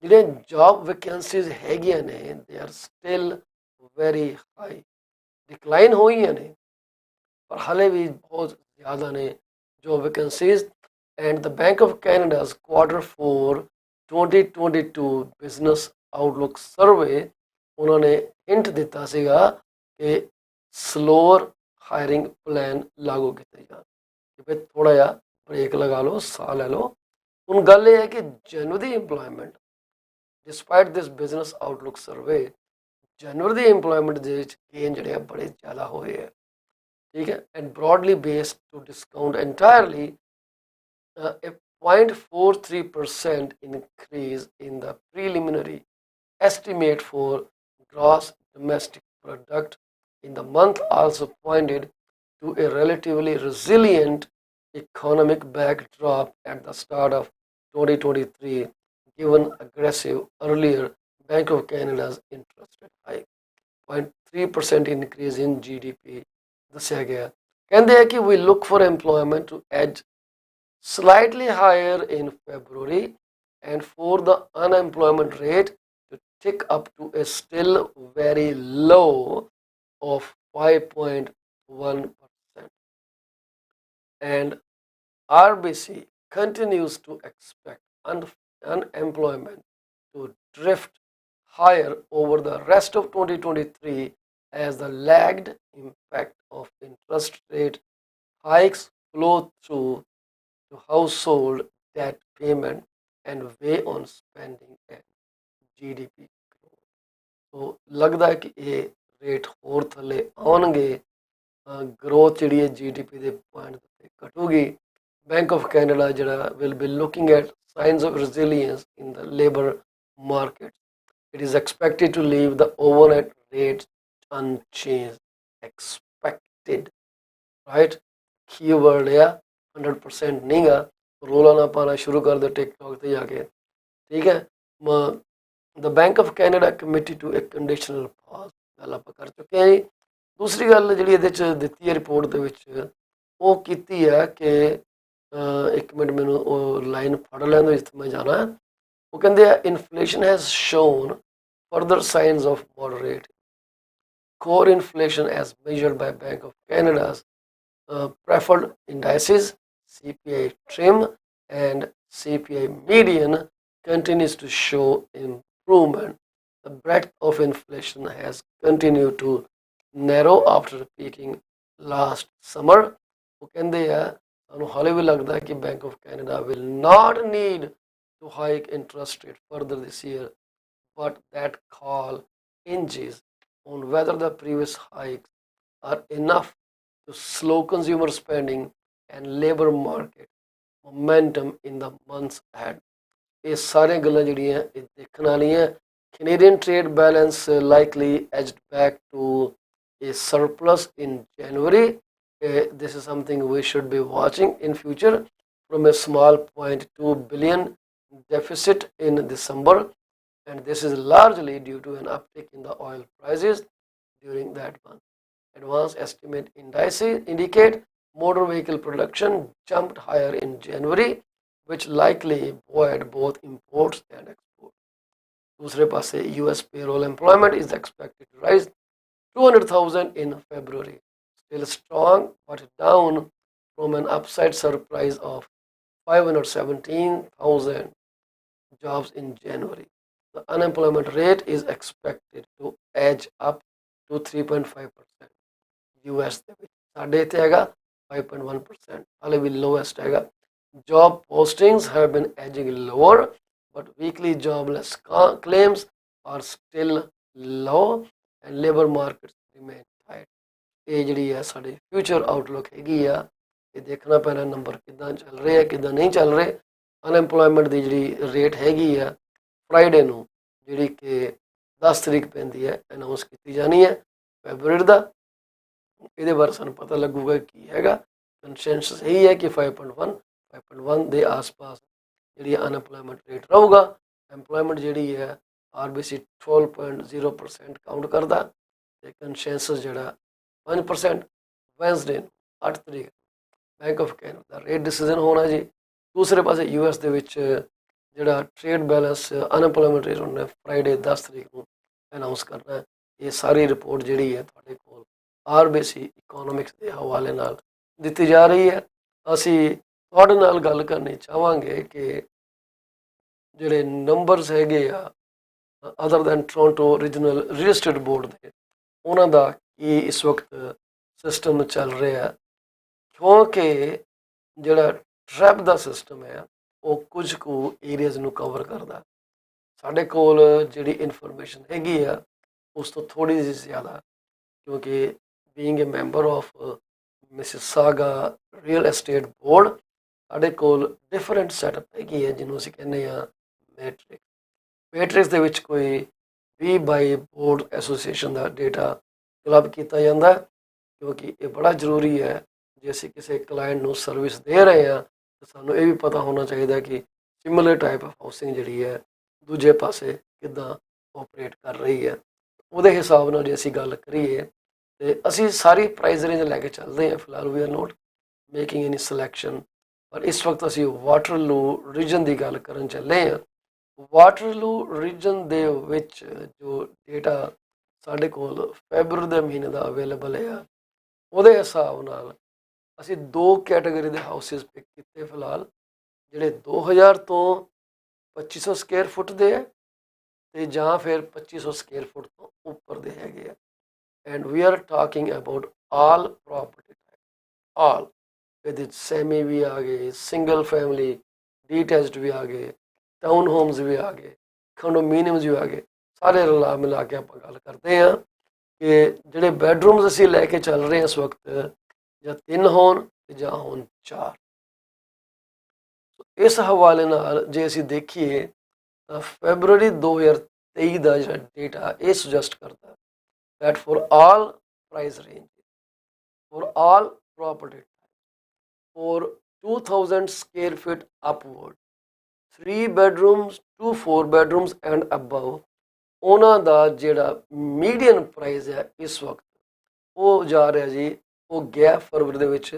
ਜਿਹੜੀਆਂ ਜੌਬ ਵੈਕੈਂਸੀਜ਼ ਹੈਗੀਆਂ ਨੇ they are still very high, decline ਹੋਈਆਂ ਨੇ ਪਰ ਹਾਲੇ ਵੀ ਬਹੁਤ ਜ਼ਿਆਦਾ ਨੇ job vacancies. And the bank of ਕੈਨੇਡਾਜ਼ Q4 2022 business outlook survey ਉਹਨਾਂ ਨੇ ਹਿੰਟ ਦਿੱਤਾ ਸੀਗਾ ਕਿ ਸਲੋਅਰ ਹਾਇਰਿੰਗ ਪਲਾਨ ਲਾਗੂ ਕੀਤੇ ਜਾਣ, ਕਿ ਫਿਰ ਥੋੜ੍ਹਾ ਜਿਹਾ ਬ੍ਰੇਕ ਲਗਾ ਲਓ, ਸਾਹ ਲੈ ਲਓ। ਹੁਣ ਗੱਲ ਇਹ ਹੈ ਕਿ ਜਨਵਰੀ ਦੀ ਇੰਪਲੋਇਮੈਂਟ ਡਿਸਪਾਈਟ ਦਿਸ ਬਿਜ਼ਨਸ ਆਊਟਲੁੱਕ ਸਰਵੇ, ਜਨਵਰੀ ਦੀ ਇੰਪਲੋਇਮੈਂਟ ਦੇ ਵਿੱਚ ਗੇਨ ਜਿਹੜੇ ਆ ਬੜੇ ਜ਼ਿਆਦਾ ਹੋਏ ਆ, ਠੀਕ ਹੈ। And broadly based to discount entirely a 0.43% increase in the preliminary estimate for gross domestic product in the month also pointed to a relatively resilient economic backdrop at the start of 2023, given aggressive earlier Bank of Canada's interest rate hike. 3% increase in GDP ਦੱਸਿਆ ਗਿਆ। ਕਹਿੰਦੇ ਆ ਕਿ we look for employment to edge slightly higher in February and for the unemployment rate to tick up to a still very low of 5.1%. And RBC continues to expect unemployment to drift higher over the rest of 2023 as the lagged impact of interest rate hikes flow through to household debt payment and weigh on spending and GDP growth. तो लगता है कि ये rate होर थले आउणगे, growth जिहड़ी है GDP ਦੇ ਪੁਆਇੰਟ ਤੇ ਘਟੂਗੀ। बैंक ऑफ कैनेडा जिहड़ा will be looking at signs of resilience in the labor market. It is expected to leave the overnight rates unchanged. Expected, right? Keyword है 100% नहीं गा, रोला ना पाना शुरू कर दो टिकटॉक ਤੇ ਜਾ ਕੇ, ठीक है। The Bank of Canada committed to a conditional pause, ਗੱਲ ਆਪਾਂ ਕਰ ਚੁੱਕੇ ਹਾਂ ਜੀ। ਦੂਸਰੀ ਗੱਲ ਜਿਹੜੀ ਇਹਦੇ 'ਚ ਦਿੱਤੀ ਹੈ ਰਿਪੋਰਟ ਦੇ ਵਿੱਚ, ਉਹ ਕੀਤੀ ਹੈ ਕਿ ਇੱਕ ਮਿੰਟ ਮੈਨੂੰ ਉਹ ਲਾਈਨ ਫੜ ਲੈਣ ਦਿਓ ਜਿੱਥੇ ਮੈਂ ਜਾਣਾ। ਉਹ ਕਹਿੰਦੇ ਆ inflation has shown further sinus of moderate core inflation as measured by Bank of Canada's preferred indices CPI trim and CPI median continues to show improvement. The breadth of inflation has continued to narrow after peaking last summer. वो कहते हैं ਸਾਨੂੰ ਹਾਲੇ ਵੀ ਲੱਗਦਾ ਹੈ ਕਿ Bank of Canada will not need to hike interest rate further this year, but that call hinges on whether the previous hikes are enough to slow consumer spending and labor market momentum in the months ahead. ਇਹ ਸਾਰੀਆਂ ਗੱਲਾਂ ਜਿਹੜੀਆਂ ਇਹ ਦੇਖਣ ਵਾਲੀਆਂ। Canadian trade balance likely edged back to a surplus in January. This is something we should be watching in future from a small 0.2 billion deficit in December. And this is largely due to an uptick in the oil prices during that month. Advanced estimate indices indicate motor vehicle production jumped higher in January, which likely buoyed both imports and exports. दूसरे पासे US payroll employment is expected to rise 200,000 in February, still strong but down from an upside surprise of 517,000 jobs in January. The unemployment rate is expected to edge up to 3.5%. US ਦੇ ਵਿੱਚ ਸਾਡੇ ਇੱਥੇ ਹੈਗਾ 5.1%, ਹਾਲੇ ਵੀ lowest ਹੈਗਾ। Job postings have been edging lower, but weekly jobless claims are still low and labor markets remain tight. ਇਹ ਜਿਹੜੀ ਹੈ ਸਾਡੀ ਫਿਊਚਰ ਆਊਟਲੁੱਕ ਹੈਗੀ ਆ, ਇਹ ਦੇਖਣਾ ਪੈਣਾ ਨੰਬਰ ਕਿੱਦਾਂ ਚੱਲ ਰਹੇ ਆ ਕਿੱਦਾਂ ਨਹੀਂ ਚੱਲ ਰਹੇ। ਅਨਐਮਪਲੋਇਮੈਂਟ ਦੀ ਜਿਹੜੀ ਰੇਟ ਹੈਗੀ ਆ ਫਰਾਈਡੇ ਨੂੰ, ਜਿਹੜੀ ਕਿ 10 ਤਰੀਕ ਪੈਂਦੀ ਹੈ, ਅਨਾਊਂਸ ਕੀਤੀ ਜਾਣੀ ਹੈ ਫੈਬਰਵਰੀ ਦਾ। ਇਹਦੇ ਬਾਰੇ ਸਾਨੂੰ ਪਤਾ ਲੱਗੂਗਾ ਕੀ ਹੈਗਾ। ਕੰਸੈਂਸਸ ਇਹੀ ਹੈ ਕਿ 5.1 ਦੇ ਆਸ-ਪਾਸ ਜਿਹੜੀ ਅਨਐਮਪਲੋਇਮੈਂਟ ਰੇਟ ਰਹੂਗਾ। ਐਮਪਲੋਇਮੈਂਟ ਜਿਹੜੀ ਹੈ RBC 12.0% ਕਾਊਂਟ ਕਰਦਾ ਤੇ ਕੰਸੈਂਸਸ ਜਿਹੜਾ 5%। ਵੈਨਸਡੇ ਨੂੰ 8 ਤਰੀਕ bank of Canada the rate decision ਹੋਣਾ ਜੀ। ਦੂਸਰੇ ਪਾਸੇ US ਦੇ ਵਿੱਚ ਜਿਹੜਾ ਟ੍ਰੇਡ ਬੈਲੈਂਸ ਅਨਐਮਪਲੋਇਮੈਂਟ ਰੇਟ ਉਹਨੇ ਫਰਾਈਡੇ 10 ਤਰੀਕ ਨੂੰ ਅਨਾਊਂਸ ਕਰਨਾ। ਇਹ ਸਾਰੀ ਰਿਪੋਰਟ ਜਿਹੜੀ ਹੈ ਤੁਹਾਡੇ ਕੋਲ RBC ਇਕੋਨੋਮਿਕਸ ਦੇ ਹਵਾਲੇ ਨਾਲ ਦਿੱਤੀ ਜਾ ਰਹੀ ਹੈ। ਅਸੀਂ ਤੁਹਾਡੇ ਨਾਲ ਗੱਲ ਕਰਨੀ ਚਾਹਾਂਗੇ ਕਿ ਜਿਹੜੇ ਨੰਬਰਸ ਹੈਗੇ ਆ other than Toronto regional real estate board ਦੇ, ਉਹਨਾਂ ਦਾ ਕੀ ਇਸ ਵਕਤ ਸਿਸਟਮ ਚੱਲ ਰਿਹਾ, ਕਿਉਂਕਿ ਜਿਹੜਾ ਟਰੈਪ ਦਾ ਸਿਸਟਮ ਹੈ ਉਹ ਕੁਝ ਕੁ ਏਰੀਆਜ਼ ਨੂੰ ਕਵਰ ਕਰਦਾ। ਸਾਡੇ ਕੋਲ ਜਿਹੜੀ ਇਨਫੋਰਮੇਸ਼ਨ ਹੈਗੀ ਆ ਉਸ ਤੋਂ ਥੋੜ੍ਹੀ ਜਿਹੀ ਜ਼ਿਆਦਾ, ਕਿਉਂਕਿ being A member of Mississauga real estate board ਸਾਡੇ ਕੋਲ ਡਿਫਰੈਂਟ ਸੈਟਅਪ ਹੈਗੀ ਹੈ ਜਿਹਨੂੰ ਅਸੀਂ ਕਹਿੰਦੇ ਹਾਂ ਮੈਟ੍ਰਿਕਸ ਦੇ ਵਿੱਚ ਕੋਈ 20 ਬਾਈ ਬੋਰਡ ਐਸੋਸੀਏਸ਼ਨ ਦਾ ਡੇਟਾ ਕਲੱਬ ਕੀਤਾ ਜਾਂਦਾ, ਕਿਉਂਕਿ ਇਹ ਬੜਾ ਜ਼ਰੂਰੀ ਹੈ। ਜੇ ਅਸੀਂ ਕਿਸੇ ਕਲਾਇੰਟ ਨੂੰ ਸਰਵਿਸ ਦੇ ਰਹੇ ਹਾਂ ਤਾਂ ਸਾਨੂੰ ਇਹ ਵੀ ਪਤਾ ਹੋਣਾ ਚਾਹੀਦਾ ਕਿ ਸਿਮਿਲਰ ਟਾਈਪ ਆਫ ਹਾਊਸਿੰਗ ਜਿਹੜੀ ਹੈ ਦੂਜੇ ਪਾਸੇ ਕਿੱਦਾਂ ਆਪਰੇਟ ਕਰ ਰਹੀ ਹੈ। ਉਹਦੇ ਹਿਸਾਬ ਨਾਲ ਜੇ ਅਸੀਂ ਗੱਲ ਕਰੀਏ ਤੇ ਅਸੀਂ ਸਾਰੀ ਪ੍ਰਾਈਸ ਰੇਂਜ ਲੈ ਕੇ ਚੱਲਦੇ ਹਾਂ। ਫਿਲਹਾਲ we are not making any selection, ਪਰ ਇਸ ਵਕਤ ਅਸੀਂ ਵਾਟਰਲੂ ਰੀਜਨ ਦੀ ਗੱਲ ਕਰਨ ਚੱਲੇ ਹਾਂ। ਵਾਟਰਲੂ ਰੀਜਨ ਦੇ ਵਿੱਚ ਜੋ ਡੇਟਾ ਸਾਡੇ ਕੋਲ ਫੈਬਰਵਰੀ ਦੇ ਮਹੀਨੇ ਦਾ ਅਵੇਲੇਬਲ ਹੈ, ਉਹਦੇ ਹਿਸਾਬ ਨਾਲ ਅਸੀਂ 2 ਕੈਟਾਗਰੀ ਦੇ ਹਾਊਸਿਸ ਪਿਕ ਕੀਤੇ ਫਿਲਹਾਲ, ਜਿਹੜੇ 2000 ਤੋਂ 2500 ਸਕੁਅਰ ਫੁੱਟ ਦੇ ਹੈ ਤੇ ਜਾਂ ਫਿਰ 2500 ਸਕੁਅਰ ਫੁੱਟ ਤੋਂ ਉੱਪਰ ਦੇ ਹੈਗੇ ਆ। And we are talking about all property type, all ਇਹਦੇ ਸੈਮੀ ਵੀ ਆ ਗਏ, ਸਿੰਗਲ ਫੈਮਿਲੀ ਡੀਟੈਚਡ ਵੀ ਆ ਗਏ, ਟਾਊਨ ਹੋਮਸ ਵੀ ਆ ਗਏ, ਕੰਡੋਮੀਨੀਅਮਸ ਵੀ ਆ ਗਏ। ਸਾਰੇ ਰਲਾ ਮਿਲਾ ਕੇ ਆਪਾਂ ਗੱਲ ਕਰਦੇ ਹਾਂ ਕਿ ਜਿਹੜੇ ਬੈਡਰੂਮਸ ਅਸੀਂ ਲੈ ਕੇ ਚੱਲ ਰਹੇ ਹਾਂ ਇਸ ਵਕਤ, ਜਾਂ 3 ਹੋਣ ਜਾਂ ਹੋਣ 4। ਇਸ ਹਵਾਲੇ ਨਾਲ ਜੇ ਅਸੀਂ ਦੇਖੀਏ ਤਾਂ ਫੈਬਰਵਰੀ 2023 ਦਾ ਜਿਹੜਾ ਡੇਟਾ ਇਹ ਸੁਜੈਸਟ ਕਰਦਾ that for all price ranges, for all property types, for 2000 square feet upward, 3 bedrooms to 4 bedrooms and above, ਉਹਨਾਂ ਦਾ ਜਿਹੜਾ ਮੀਡੀਅਨ ਪ੍ਰਾਈਸ ਹੈ ਇਸ ਵਕਤ ਉਹ ਜਾ ਰਿਹਾ ਜੀ, ਉਹ ਗਿਆ ਫਰਵਰੀ ਦੇ ਵਿੱਚ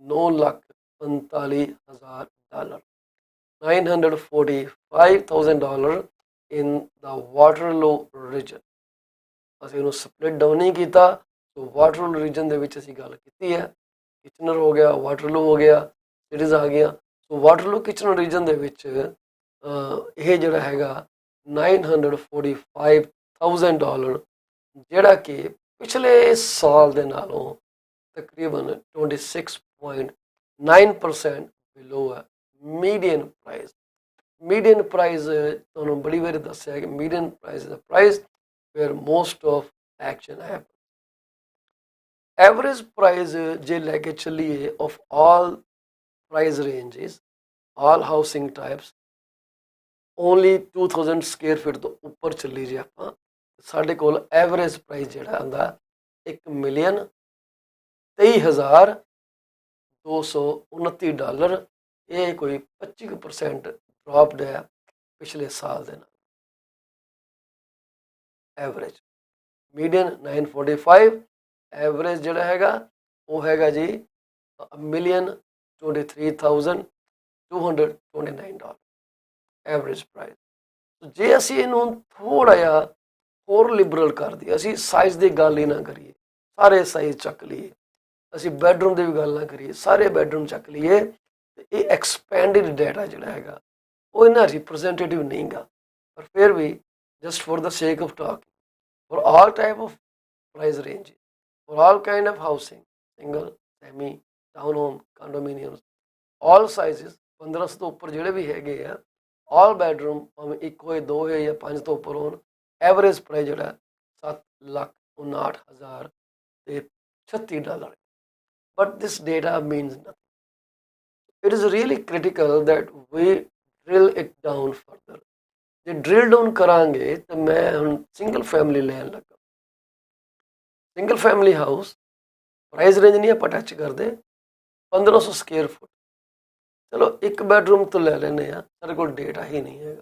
$9,45,000, $945,000 in the Waterloo region। ਅਸੀਂ ਉਹਨੂੰ ਸਪਲਿਟ ਡਾਊਨ ਨਹੀਂ ਕੀਤਾ। ਸੋ ਵਾਟਰਲੂ ਰੀਜਨ ਦੇ ਵਿੱਚ ਅਸੀਂ ਗੱਲ ਕੀਤੀ ਹੈ, ਕਿਚਨਰ ਹੋ ਗਿਆ, ਵਾਟਰਲੂ ਹੋ ਗਿਆ, ਸਿਟੀਜ਼ ਆ ਗਿਆ। ਸੋ ਵਾਟਰਲੂ ਕਿਚਨਰ ਰੀਜਨ ਦੇ ਵਿੱਚ ਇਹ ਜਿਹੜਾ ਹੈਗਾ $945,000, ਜਿਹੜਾ ਕਿ ਪਿਛਲੇ ਸਾਲ ਦੇ ਨਾਲੋਂ ਤਕਰੀਬਨ 26.9% ਬਿਲੋ ਹੈ ਮੀਡੀਅਨ ਪ੍ਰਾਈਸ। ਮੀਡੀਅਨ ਪ੍ਰਾਈਸ ਤੁਹਾਨੂੰ ਬੜੀ ਵਾਰੀ ਦੱਸਿਆ ਕਿ median price the price where most of action happens. Average price ਜੇ ਲੈ ਕੇ ਚੱਲੀਏ of all price ranges, all housing types, only 2000 square feet ਤੋਂ ਉੱਪਰ ਚੱਲੀ ਜੇ ਆਪਾਂ, ਸਾਡੇ ਕੋਲ ਐਵਰੇਜ ਪ੍ਰਾਈਸ ਜਿਹੜਾ ਆਉਂਦਾ $1,23,229। ਇਹ ਕੋਈ 25% ਡਰੋਪਡ ਹੈ ਪਿਛਲੇ ਸਾਲ ਦੇ ਨਾਲ। ਐਵਰੇਜ ਮੀਡੀਅਨ 945, ਐਵਰੇਜ ਜਿਹੜਾ ਹੈਗਾ ਉਹ ਹੈਗਾ ਜੀ $1,23,229 ਐਵਰੇਜ ਪ੍ਰਾਈਸ। ਜੇ ਅਸੀਂ ਇਹਨੂੰ ਥੋੜ੍ਹਾ ਜਿਹਾ ਹੋਰ ਲਿਬਰਲ ਕਰ ਦਈਏ, ਅਸੀਂ ਸਾਈਜ਼ ਦੀ ਗੱਲ ਹੀ ਨਾ ਕਰੀਏ, ਸਾਰੇ ਸਾਈਜ਼ ਚੱਕ ਲਈਏ, ਅਸੀਂ ਬੈਡਰੂਮ ਦੀ ਵੀ ਗੱਲ ਨਾ ਕਰੀਏ, ਸਾਰੇ ਬੈਡਰੂਮ ਚੱਕ ਲਈਏ, ਤੇ ਇਹ ਐਕਸਪੈਂਡਡ ਡਾਟਾ ਜਿਹੜਾ ਹੈਗਾ ਉਹ ਇਹਨਾਂ ਰਿਪਰੈਜ਼ੈਂਟੇਟਿਵ ਨਹੀਂ ਗਾ, ਪਰ ਫਿਰ ਵੀ just for the sake of talking, for all type of price ranges, for all kind of housing, single, semi, townhome, condominiums, all sizes, 1500 ਤੋਂ ਉੱਪਰ ਜਿਹੜੇ ਵੀ ਹੈਗੇ ਆ, all bedroom ਭਾਵੇਂ 1 ਹੋਏ 2 ਹੋਏ ਜਾਂ 5 ਤੋਂ ਉੱਪਰ ਹੋਣ, ਐਵਰੇਜ ਪ੍ਰਾਈਸ ਜਿਹੜਾ $7,59,36। but this data means nothing. It is really critical that we drill it down further. ਜੇ ਡਰਿਲ ਡਾਊਨ ਕਰਾਂਗੇ ਤਾਂ ਮੈਂ ਹੁਣ ਸਿੰਗਲ ਫੈਮਿਲੀ ਲੈਣ ਲੱਗਾ। Single family house price range ਨਹੀਂ ਆਪਾਂ ਟੱਚ ਕਰਦੇ, 1500 ਸਕੁਅਰ ਫੁੱਟ। ਚਲੋ 1 ਬੈਡਰੂਮ ਤੋਂ ਲੈ ਲੈਂਦੇ ਆ, ਸਾਡੇ ਕੋਲ ਡੇਟਾ ਹੀ ਨਹੀਂ ਹੈਗਾ।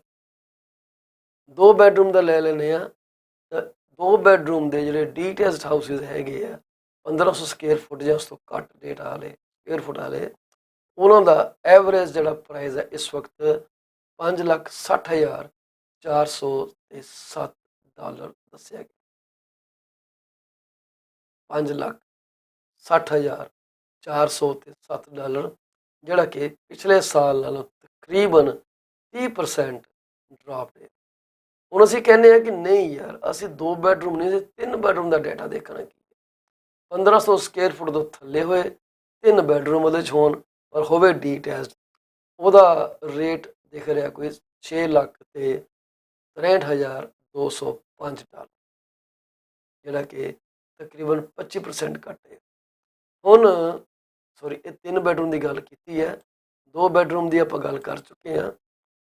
2 ਬੈਡਰੂਮ ਦਾ ਲੈ ਲੈਂਦੇ ਆ ਤਾਂ 2 ਬੈਡਰੂਮ ਦੇ ਜਿਹੜੇ ਡੀਟੇਲਡ ਹਾਊਸਿਸ ਹੈਗੇ ਆ 1500 ਸਕੁਅਰ ਫੁੱਟ ਜਾਂ ਉਸ ਤੋਂ ਘੱਟ ਡੇਟਾ ਵਾਲੇ ਸਕੁਅਰ ਫੁੱਟ ਵਾਲੇ, ਉਹਨਾਂ ਦਾ ਐਵਰੇਜ ਜਿਹੜਾ ਪ੍ਰਾਈਸ ਹੈ ਇਸ ਵਕਤ $5,60,407 ਦੱਸਿਆ ਗਿਆ। $5,60,407, ਜਿਹੜਾ ਕਿ ਪਿਛਲੇ ਸਾਲ ਨਾਲੋਂ ਤਕਰੀਬਨ 30% ਡਰਾਪ ਹੈ। ਹੁਣ ਅਸੀਂ ਕਹਿੰਦੇ ਹਾਂ ਕਿ ਨਹੀਂ ਯਾਰ, ਅਸੀਂ 2 ਬੈਡਰੂਮ ਨਹੀਂ, ਅਸੀਂ 3 ਬੈਡਰੂਮ ਦਾ ਡਾਟਾ ਦੇਖਣਾ ਕੀ ਹੈ। 1500 ਸਕੁਅਰ ਫੁੱਟ ਤੋਂ ਥੱਲੇ ਹੋਏ 3 ਬੈਡਰੂਮ ਉਹਦੇ 'ਚ ਹੋਣ ਪਰ ਹੋਵੇ ਡੀਟੈਚਡ, ਉਹਦਾ ਰੇਟ ਦਿਖ ਰਿਹਾ ਕੋਈ $6,63,205, ਜਿਹੜਾ ਕਿ ਤਕਰੀਬਨ 25% ਘੱਟ ਹੈ। ਹੁਣ ਸੌਰੀ, ਇਹ 3 ਬੈਡਰੂਮ ਦੀ ਗੱਲ ਕੀਤੀ ਹੈ, 2 ਬੈਡਰੂਮ ਦੀ ਆਪਾਂ ਗੱਲ ਕਰ ਚੁੱਕੇ ਹਾਂ।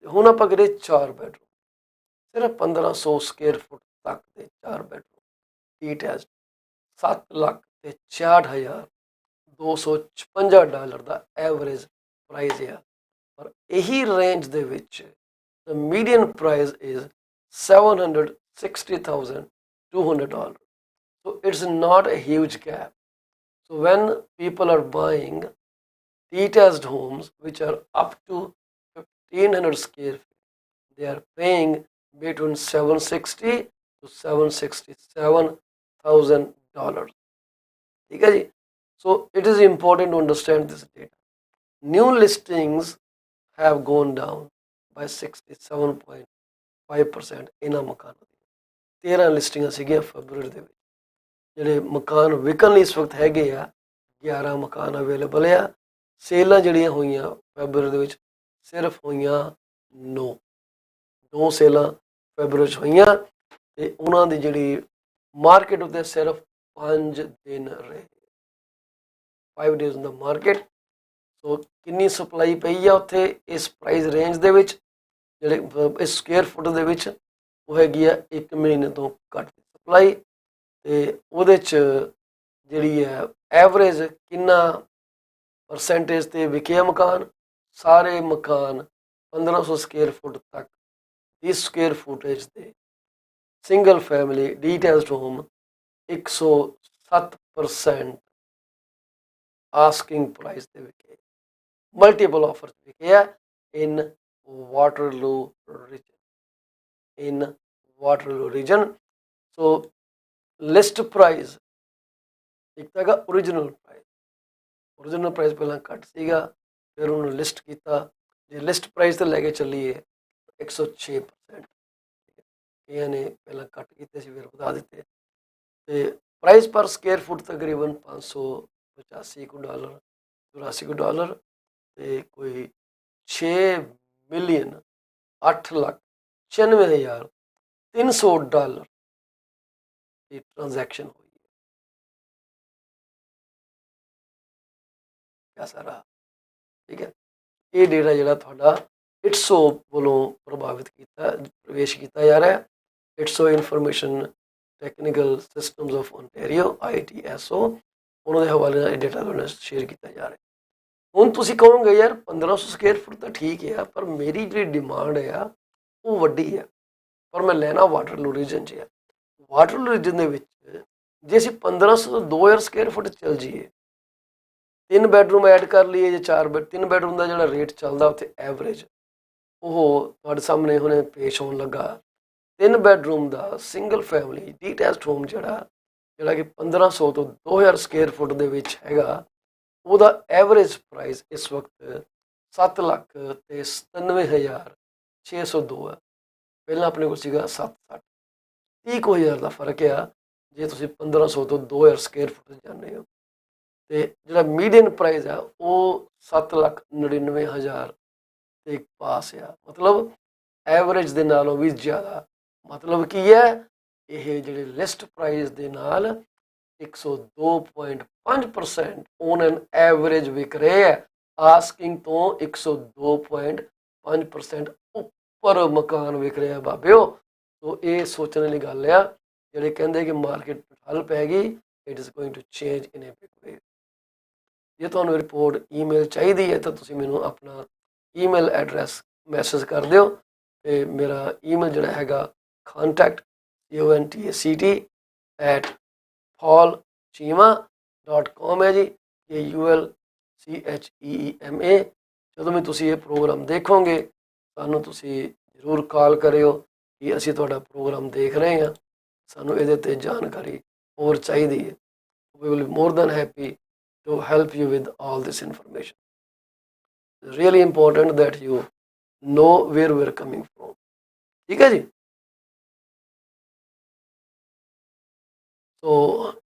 ਹੁਣ ਆਪਾਂ ਕਰੀਏ 4 ਬੈਡਰੂਮ, ਸਿਰਫ 1500 ਸਕੁਅਰ ਫੁੱਟ ਤੱਕ ਦੇ 4 ਬੈਡਰੂਮ ਡੀਟੈਚਡ, $7,64,256 ਦਾ ਐਵਰੇਜ ਪ੍ਰਾਈਸ ਆ। ਪਰ ਇਹੀ ਰੇਂਜ ਦੇ ਵਿੱਚ the median price is $760,000 $200. So it's not a huge gap. So when people are buying detached homes which are up to 1500 square feet, they are paying between 760 to $767,000. ठीक है जी. So it is important to understand this data. New listings have gone down by 67.5% ਇਹਨਾਂ ਮਕਾਨਾਂ ਦੀਆਂ. 13 ਲਿਸਟਿੰਗਾਂ ਸੀਗੀਆਂ ਫਰਵਰੀ ਦੇ ਵਿੱਚ. ਜਿਹੜੇ ਮਕਾਨ ਵਿਕਣ ਲਈ ਇਸ ਵਕਤ ਹੈਗੇ ਆ 11 ਮਕਾਨ ਅਵੇਲੇਬਲ ਆ. ਸੇਲਾਂ ਜਿਹੜੀਆਂ ਹੋਈਆਂ ਫਰਵਰੀ ਦੇ ਵਿੱਚ ਸਿਰਫ ਹੋਈਆਂ 9 ਸੇਲਾਂ ਫਰਵਰੀ 'ਚ ਹੋਈਆਂ ਤੇ ਉਹਨਾਂ ਦੀ ਜਿਹੜੀ ਮਾਰਕੀਟ ਉੱਤੇ ਸਿਰਫ 5 ਦਿਨ ਰਹੇ. 5 days in the market. ਸੋ ਕਿੰਨੀ ਸਪਲਾਈ ਪਈ ਆ ਉੱਥੇ ਇਸ ਪ੍ਰਾਈਸ ਰੇਂਜ ਦੇ ਵਿੱਚ, ਜਿਹੜੇ ਇਸ ਸਕੁਅਰ ਫੁੱਟ ਦੇ ਵਿੱਚ, ਉਹ ਹੈਗੀ ਆ 1 ਮਹੀਨੇ ਤੋਂ ਘੱਟ ਦੀ ਸਪਲਾਈ. ਤੇ ਉਹਦੇ 'ਚ ਜਿਹੜੀ ਹੈ ਐਵਰੇਜ ਕਿੰਨਾ ਪਰਸੈਂਟੇਜ ਤੇ ਵਿਕਿਆ ਮਕਾਨ, ਸਾਰੇ ਮਕਾਨ 1500 ਸਕੁਅਰ ਫੁੱਟ ਤੱਕ ਦੀ ਸਕੁਅਰ ਫੁਟੇਜ ਦੇ single family detailed home 107% asking price ਤੇ ਵਿਕੇ. ਮਲਟੀਪਲ ਆਫਰ ਵਿਕੇ ਆ ਇਨ ਵਾਟਰਲੂ ਰੀਜਨ. ਸੋ ਲਿਸਟ ਪ੍ਰਾਈਸ ਇੱਕ ਤਾਂ ਹੈਗਾ ਓਰੀਜਨਲ ਪ੍ਰਾਈਸ ਪਹਿਲਾਂ ਘੱਟ ਸੀਗਾ, ਫਿਰ ਉਹਨੂੰ ਲਿਸਟ ਕੀਤਾ. ਜੇ ਲਿਸਟ ਪ੍ਰਾਈਸ ਤੇ ਲੈ ਕੇ ਚੱਲੀਏ 106%. ਕਈਆਂ ਨੇ ਪਹਿਲਾਂ ਘੱਟ ਕੀਤੇ ਸੀ ਫਿਰ ਵਧਾ ਦਿੱਤੇ. ਤੇ ਪ੍ਰਾਈਸ ਪਰ ਸਕੁਅਰ ਫੁੱਟ ਤਕਰੀਬਨ $585 $84 ਤੇ ਕੋਈ 6,08,96,300 ਦੀ ਟ੍ਰਾਂਜੈਕਸ਼ਨ ਹੋਈ ਹੈ. ਸਾਰਾ ਠੀਕ ਹੈ. ਇਹ ਡੇਟਾ ਜਿਹੜਾ ਤੁਹਾਡਾ ਇਟਸੋ ਵੱਲੋਂ ਪ੍ਰਵੇਸ਼ ਕੀਤਾ ਜਾ ਰਿਹਾ. ITSO information technical systems of Ontario ITSO, ਉਹਨਾਂ ਦੇ ਹਵਾਲੇ ਨਾਲ ਇਹ ਡੇਟਾ ਤੁਹਾਡੇ ਸ਼ੇਅਰ ਕੀਤਾ ਜਾ ਰਿਹਾ. ਹੁਣ ਤੁਸੀਂ ਕਹੋਗੇ ਯਾਰ 1500 ਸਕੁਅਰ ਫੁੱਟ ਤਾਂ ਠੀਕ ਹੈ, ਪਰ ਮੇਰੀ ਜਿਹੜੀ ਡਿਮਾਂਡ ਆ ਉਹ ਵੱਡੀ ਹੈ, ਪਰ ਮੈਂ ਲੈਣਾ ਵਾਟਰਲੂ ਰੀਜਨ 'ਚ ਆ. ਵਾਟਰਲੂ ਰੀਜਨ ਦੇ ਵਿੱਚ ਜੇ ਅਸੀਂ 1500 ਤੋਂ 2000 ਸਕੁਅਰ ਫੁੱਟ ਚੱਲ ਜਾਈਏ, 3 ਬੈਡਰੂਮ ਐਡ ਕਰ ਲਈਏ ਜਾਂ 3 ਬੈਡਰੂਮ ਦਾ ਜਿਹੜਾ ਰੇਟ ਚੱਲਦਾ ਉੱਥੇ ਐਵਰੇਜ, ਉਹ ਤੁਹਾਡੇ ਸਾਹਮਣੇ ਹੁਣੇ ਪੇਸ਼ ਹੋਣ ਲੱਗਾ. 3 ਬੈਡਰੂਮ ਦਾ ਸਿੰਗਲ ਫੈਮਿਲੀ ਡੀਟੈਚਡ ਹੋਮ ਜਿਹੜਾ ਕਿ 1500 ਤੋਂ 2000 ਸਕੁਅਰ ਫੁੱਟ ਦੇ ਵਿੱਚ ਹੈਗਾ, ਉਹਦਾ ਐਵਰੇਜ ਪ੍ਰਾਈਸ ਇਸ ਵਕਤ 7,97,602 ਹੈ. ਪਹਿਲਾਂ ਆਪਣੇ ਕੋਲ ਸੀਗਾ 760. 30,000 ਦਾ ਫਰਕ ਆ ਜੇ ਤੁਸੀਂ 1500 ਤੋਂ 2000 ਸਕੁਅਰ ਫੁੱਟ ਜਾਂਦੇ ਹੋ. ਤੇ ਜਿਹੜਾ ਮੀਡੀਅਨ ਪ੍ਰਾਈਸ ਆ ਉਹ 7,99,000 ਤੇ ਪਾਸ ਆ. ਮਤਲਬ ਐਵਰੇਜ ਦੇ ਨਾਲੋਂ ਵੀ ਜ਼ਿਆਦਾ. ਮਤਲਬ ਕੀ ਹੈ, ਇਹ ਜਿਹੜੇ ਲਿਸਟ ਪ੍ਰਾਈਸ ਦੇ ਨਾਲ 102.5% ਔਨ ਐਨ ਐਵਰੇਜ ਵਿਕ ਰਹੇ ਹੈ. ਆਸਕਿੰਗ ਤੋਂ 102.5% ਉੱਪਰ ਮਕਾਨ ਵਿਕ ਰਿਹਾ ਬਾਬਿਓ. ਸੋ ਇਹ ਸੋਚਣ ਵਾਲੀ ਗੱਲ ਆ. ਜਿਹੜੇ ਕਹਿੰਦੇ ਕਿ ਮਾਰਕੀਟ ਹੱਲ ਪੈ ਗਈ, it is going to change in a big way. ਜੇ ਤੁਹਾਨੂੰ ਰਿਪੋਰਟ ਈਮੇਲ ਚਾਹੀਦੀ ਹੈ ਤਾਂ ਤੁਸੀਂ ਮੈਨੂੰ ਆਪਣਾ ਈਮੇਲ ਐਡਰੈਸ ਮੈਸੇਜ ਕਰ ਦਿਓ. ਤੇ ਮੇਰਾ ਈਮੇਲ ਜਿਹੜਾ ਹੈਗਾ contact paulcheema@paulcheema.com ਹੈ ਜੀ. PAULCHEEMA. ਜਦੋਂ ਵੀ ਤੁਸੀਂ ਇਹ ਪ੍ਰੋਗਰਾਮ ਦੇਖੋਗੇ ਸਾਨੂੰ ਤੁਸੀਂ ਜ਼ਰੂਰ ਕਾਲ ਕਰਿਓ ਕਿ ਅਸੀਂ ਤੁਹਾਡਾ ਪ੍ਰੋਗਰਾਮ ਦੇਖ ਰਹੇ ਹਾਂ, ਸਾਨੂੰ ਇਹਦੇ 'ਤੇ ਜਾਣਕਾਰੀ ਹੋਰ ਚਾਹੀਦੀ ਹੈ. We will be more than happy to help you with all this information. It's really important that you know where we're coming from. ਠੀਕ ਹੈ ਜੀ. ਸੋ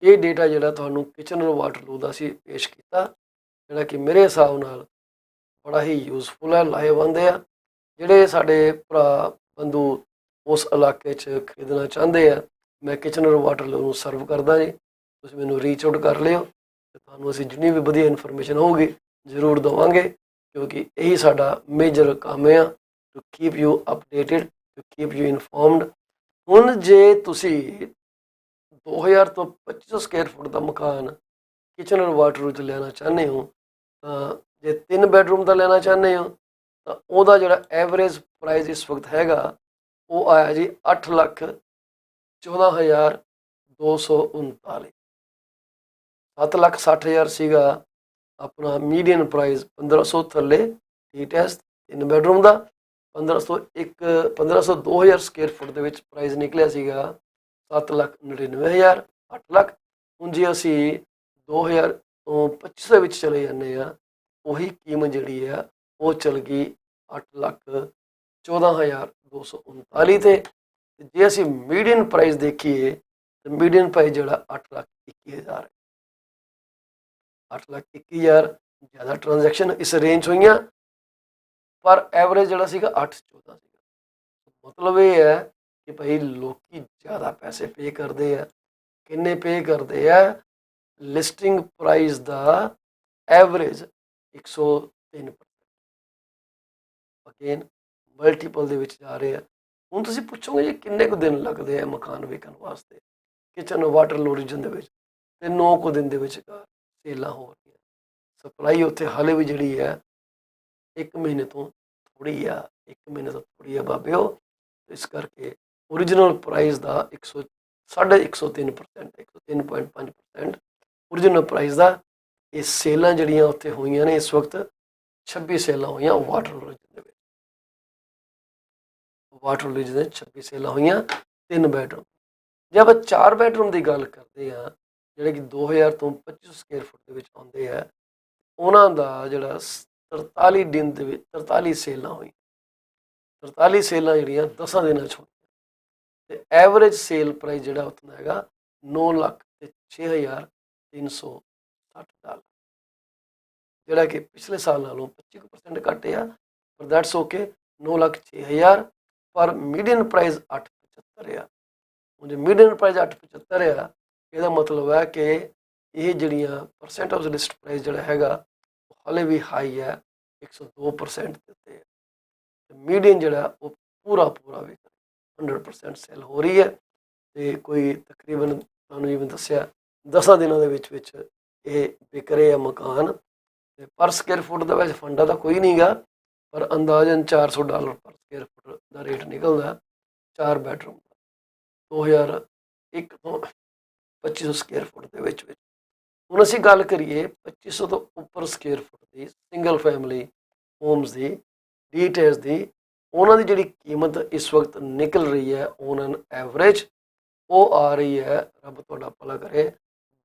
ਇਹ ਡੇਟਾ ਜਿਹੜਾ ਤੁਹਾਨੂੰ ਕਿਚਨ ਵਾਟਰਲੂ ਦਾ ਅਸੀਂ ਪੇਸ਼ ਕੀਤਾ, ਜਿਹੜਾ ਕਿ ਮੇਰੇ ਹਿਸਾਬ ਨਾਲ ਬੜਾ ਹੀ ਯੂਜ਼ਫੁਲ ਹੈ, ਲਾਹੇਵੰਦ ਆ. ਜਿਹੜੇ ਸਾਡੇ ਭਰਾ ਬੰਧੂ ਉਸ ਇਲਾਕੇ 'ਚ ਖਰੀਦਣਾ ਚਾਹੁੰਦੇ ਆ, ਮੈਂ ਕਿਚਨ ਵਾਟਰਲੂ ਨੂੰ ਸਰਵ ਕਰਦਾ ਜੀ. ਤੁਸੀਂ ਮੈਨੂੰ ਰੀਚ ਆਊਟ ਕਰ ਲਿਓ ਤੇ ਤੁਹਾਨੂੰ ਅਸੀਂ ਜਿੰਨੀ ਵੀ ਵਧੀਆ ਇਨਫੋਰਮੇਸ਼ਨ ਹੋਊਗੀ ਜ਼ਰੂਰ ਦੇਵਾਂਗੇ, ਕਿਉਂਕਿ ਇਹੀ ਸਾਡਾ ਮੇਜਰ ਕੰਮ ਆ, to keep you updated, to keep you informed. ਹੁਣ ਜੇ ਤੁਸੀਂ 2000 ਤੋਂ 2500 ਸਕੁਅਰ ਫੁੱਟ ਦਾ ਮਕਾਨ ਕਿਚਨ ਔਰ ਵਾਟਰ 'ਚ ਲੈਣਾ ਚਾਹੁੰਦੇ ਹੋ, ਤਾਂ ਜੇ 3 ਬੈਡਰੂਮ ਦਾ ਲੈਣਾ ਚਾਹੁੰਦੇ ਹੋ ਤਾਂ ਉਹਦਾ ਜਿਹੜਾ ਐਵਰੇਜ ਪ੍ਰਾਈਸ ਇਸ ਵਕਤ ਹੈਗਾ ਉਹ ਆਇਆ ਜੀ 8,14,000 239। 7,60,000 ਸੀਗਾ ਆਪਣਾ ਮੀਡੀਅਨ ਪ੍ਰਾਈਸ 1500 ਥੱਲੇ ਡੀਟੈਚ 3 ਬੈਡਰੂਮ ਦਾ। 1502,000 ਸਕੁਅਰ ਫੁੱਟ ਦੇ ਵਿੱਚ ਪ੍ਰਾਈਸ ਨਿਕਲਿਆ ਸੀਗਾ 7,99,000 8 ਲੱਖ। ਹੁਣ ਜੇ ਅਸੀਂ 2025 ਦੇ ਵਿੱਚ ਚਲੇ ਜਾਂਦੇ ਆ, ਉਹੀ ਕੀਮਤ ਜਿਹੜੀ ਆ ਉਹ ਚਲ ਗਈ 8,14,239 ਤੇ ਜੇ ਅਸੀਂ ਮੀਡੀਅਨ ਪ੍ਰਾਈਸ ਦੇਖੀਏ ਤਾਂ ਮੀਡੀਅਨ ਪ੍ਰਾਈਸ ਜਿਹੜਾ 8,21,000 ਹੈ। 8,21,000 ਜ਼ਿਆਦਾ ਟ੍ਰਾਂਜੈਕਸ਼ਨ ਇਸ ਰੇਂਜ ਹੋਈਆਂ, ਪਰ ਐਵਰੇਜ ਜਿਹੜਾ ਸੀਗਾ 8,14 ਸੀਗਾ। ਮਤਲਬ ਇਹ ਹੈ ਕਿ ਭਾਈ ਲੋਕੀ ਜ਼ਿਆਦਾ ਪੈਸੇ ਪੇ ਕਰਦੇ ਆ। ਕਿੰਨੇ ਪੇ ਕਰਦੇ ਆ? ਲਿਸਟਿੰਗ ਪ੍ਰਾਈਸ ਦਾ ਐਵਰੇਜ 103%। ਅਗੇਨ ਮਲਟੀਪਲ ਦੇ ਵਿੱਚ ਜਾ ਰਹੇ ਆ। ਹੁਣ ਤੁਸੀਂ ਪੁੱਛੋਗੇ ਜੀ ਕਿੰਨੇ ਕੁ ਦਿਨ ਲੱਗਦੇ ਆ ਮਕਾਨ ਵਿਕਣ ਵਾਸਤੇ? ਕਿਚਨ ਵਾਟਰ ਲੋਰੀਜਨ ਦੇ ਵਿੱਚ ਤੇ 9 ਕੁ ਦਿਨ ਦੇ ਵਿੱਚ ਸੇਲਾਂ ਹੋ ਰਹੀਆਂ। ਸਪਲਾਈ ਉੱਥੇ ਹਾਲੇ ਵੀ ਜਿਹੜੀ ਹੈ 1 ਮਹੀਨੇ ਤੋਂ ਥੋੜ੍ਹੀ ਆ, 1 ਮਹੀਨੇ ਤੋਂ ਥੋੜ੍ਹੀ ਆ ਬਾਬਿਓ। ਇਸ ਕਰਕੇ ਓਰੀਜਨਲ ਪ੍ਰਾਈਸ ਦਾ 103%, 103.5% ਓਰੀਜਨਲ ਪ੍ਰਾਈਸ ਦਾ। ਇਹ ਸੇਲਾਂ ਜਿਹੜੀਆਂ ਉੱਥੇ ਹੋਈਆਂ ਨੇ ਇਸ ਵਕਤ 26 ਸੇਲਾਂ ਹੋਈਆਂ ਵਾਟਰ ਲੋਰੀਜਨ ਦੇ ਵਿੱਚ। ਵਾਟਰ ਲੋਰੀਜਨ ਦੇ 26 ਸੇਲਾਂ ਹੋਈਆਂ 3 ਬੈਡਰੂਮ। ਜੇ ਆਪਾਂ 4 ਬੈਡਰੂਮ ਦੀ ਗੱਲ ਕਰਦੇ ਹਾਂ ਜਿਹੜੇ ਕਿ 2000 ਤੋਂ 2500 ਸਕੁਅਰ ਫੁੱਟ ਦੇ ਵਿੱਚ ਆਉਂਦੇ ਆ, ਉਹਨਾਂ ਦਾ ਜਿਹੜਾ 43 ਦਿਨ ਦੇ ਵਿੱਚ 43 ਸੇਲਾਂ ਹੋਈਆਂ। 43 ਸੇਲਾਂ ਜਿਹੜੀਆਂ 10 ਦਿਨਾਂ 'ਚ ਹੋਈਆਂ ਤੇ ਐਵਰੇਜ ਸੇਲ ਪ੍ਰਾਈਸ ਜਿਹੜਾ ਉੱਥੋਂ ਦਾ ਹੈਗਾ 9,06,360 ਜਿਹੜਾ ਕਿ ਪਿਛਲੇ ਸਾਲ ਨਾਲੋਂ 25% ਘੱਟ ਆ, ਪਰ ਦੈਟਸ ਓਕੇ। 9,06,000 ਪਰ ਮੀਡੀਅਨ ਪ੍ਰਾਈਸ 8,75 ਆ। ਹੁਣ ਜੇ ਮੀਡੀਅਨ ਪ੍ਰਾਈਸ 8,75 ਆ, ਇਹਦਾ ਮਤਲਬ ਹੈ ਕਿ ਇਹ ਜਿਹੜੀਆਂ ਪਰਸੈਂਟ ਆਫ ਲਿਸਟ ਪ੍ਰਾਈਸ ਜਿਹੜਾ ਹੈਗਾ ਉਹ ਹਾਲੇ ਵੀ ਹਾਈ ਹੈ, 102% ਦੇ ਉੱਤੇ। ਮੀਡੀਅਨ ਜਿਹੜਾ ਉਹ ਪੂਰਾ ਵਿਕ 100% ਸੈਲ ਹੋ ਰਹੀ ਹੈ ਤੇ ਕੋਈ ਤਕਰੀਬਨ ਤੁਹਾਨੂੰ ਜਿਵੇਂ ਦੱਸਿਆ 10 ਦਿਨਾਂ ਦੇ ਵਿੱਚ ਇਹ ਵਿਕ ਰਹੇ ਆ ਮਕਾਨ। ਤੇ ਪਰ ਸਕੁਅਰ ਫੁੱਟ ਦੇ ਵਿੱਚ ਫੰਡਾ ਤਾਂ ਕੋਈ ਨਹੀਂ ਗਾ, ਪਰ ਅੰਦਾਜ਼ਨ $400 ਪਰ ਸਕੁਅਰ ਫੁੱਟ ਦਾ ਰੇਟ ਨਿਕਲਦਾ 4 ਬੈਡਰੂਮ ਦਾ 2001 ਤੋਂ 2500 ਸਕੁਅਰ ਫੁੱਟ ਦੇ ਵਿੱਚ। ਹੁਣ ਅਸੀਂ ਗੱਲ ਕਰੀਏ 2500 ਤੋਂ ਉੱਪਰ ਸਕੁਅਰ ਫੁੱਟ ਦੀ ਸਿੰਗਲ ਫੈਮਿਲੀ ਹੋਮਸ ਦੀ ਡੀਟੇਲਸ ਦੀ। ਉਹਨਾਂ ਦੀ ਜਿਹੜੀ ਕੀਮਤ ਇਸ ਵਕਤ ਨਿਕਲ ਰਹੀ ਹੈ ਔਨ ਐਵਰੇਜ ਉਹ ਆ ਰਹੀ ਹੈ, ਰੱਬ ਤੁਹਾਡਾ ਭਲਾ ਕਰੇ,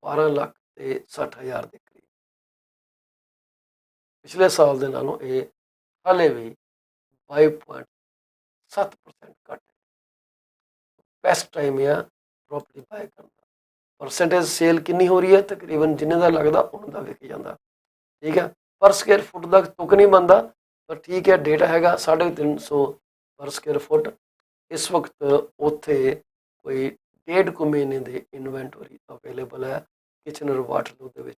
12,60,000 ਦੇ ਕਰੀਬ। ਪਿਛਲੇ ਸਾਲ ਦੇ ਨਾਲੋਂ ਇਹ ਹਾਲੇ ਵੀ 5.7% ਘੱਟ ਹੈ। ਬੈਸਟ ਟਾਈਮ ਆ ਪ੍ਰੋਪਰਟੀ ਬਾਏ ਕਰਨ ਦਾ। ਪਰਸੈਂਟੇਜ ਸੇਲ ਕਿੰਨੀ ਹੋ ਰਹੀ ਹੈ? ਤਕਰੀਬਨ ਜਿੰਨੇ ਦਾ ਲੱਗਦਾ ਉਹਨਾਂ ਦਾ ਵਿਕ ਜਾਂਦਾ। ਠੀਕ ਹੈ, ਪਰ ਸਕੁਅਰ ਫੁੱਟ ਦਾ ਤੁਕ ਨਹੀਂ ਬਣਦਾ, ਪਰ ਠੀਕ ਹੈ ਡੇਟਾ ਹੈਗਾ 350 ਪਰ ਸਕੁਅਰ ਫੁੱਟ। ਇਸ ਵਕਤ ਉੱਥੇ ਕੋਈ 1.5 ਕੁ ਮਹੀਨੇ ਦੇ ਇਨਵੈਂਟਰੀ ਅਵੇਲੇਬਲ ਹੈ ਕਿਚਨ ਔਰ ਵਾਟਰ ਦੇ ਵਿੱਚ।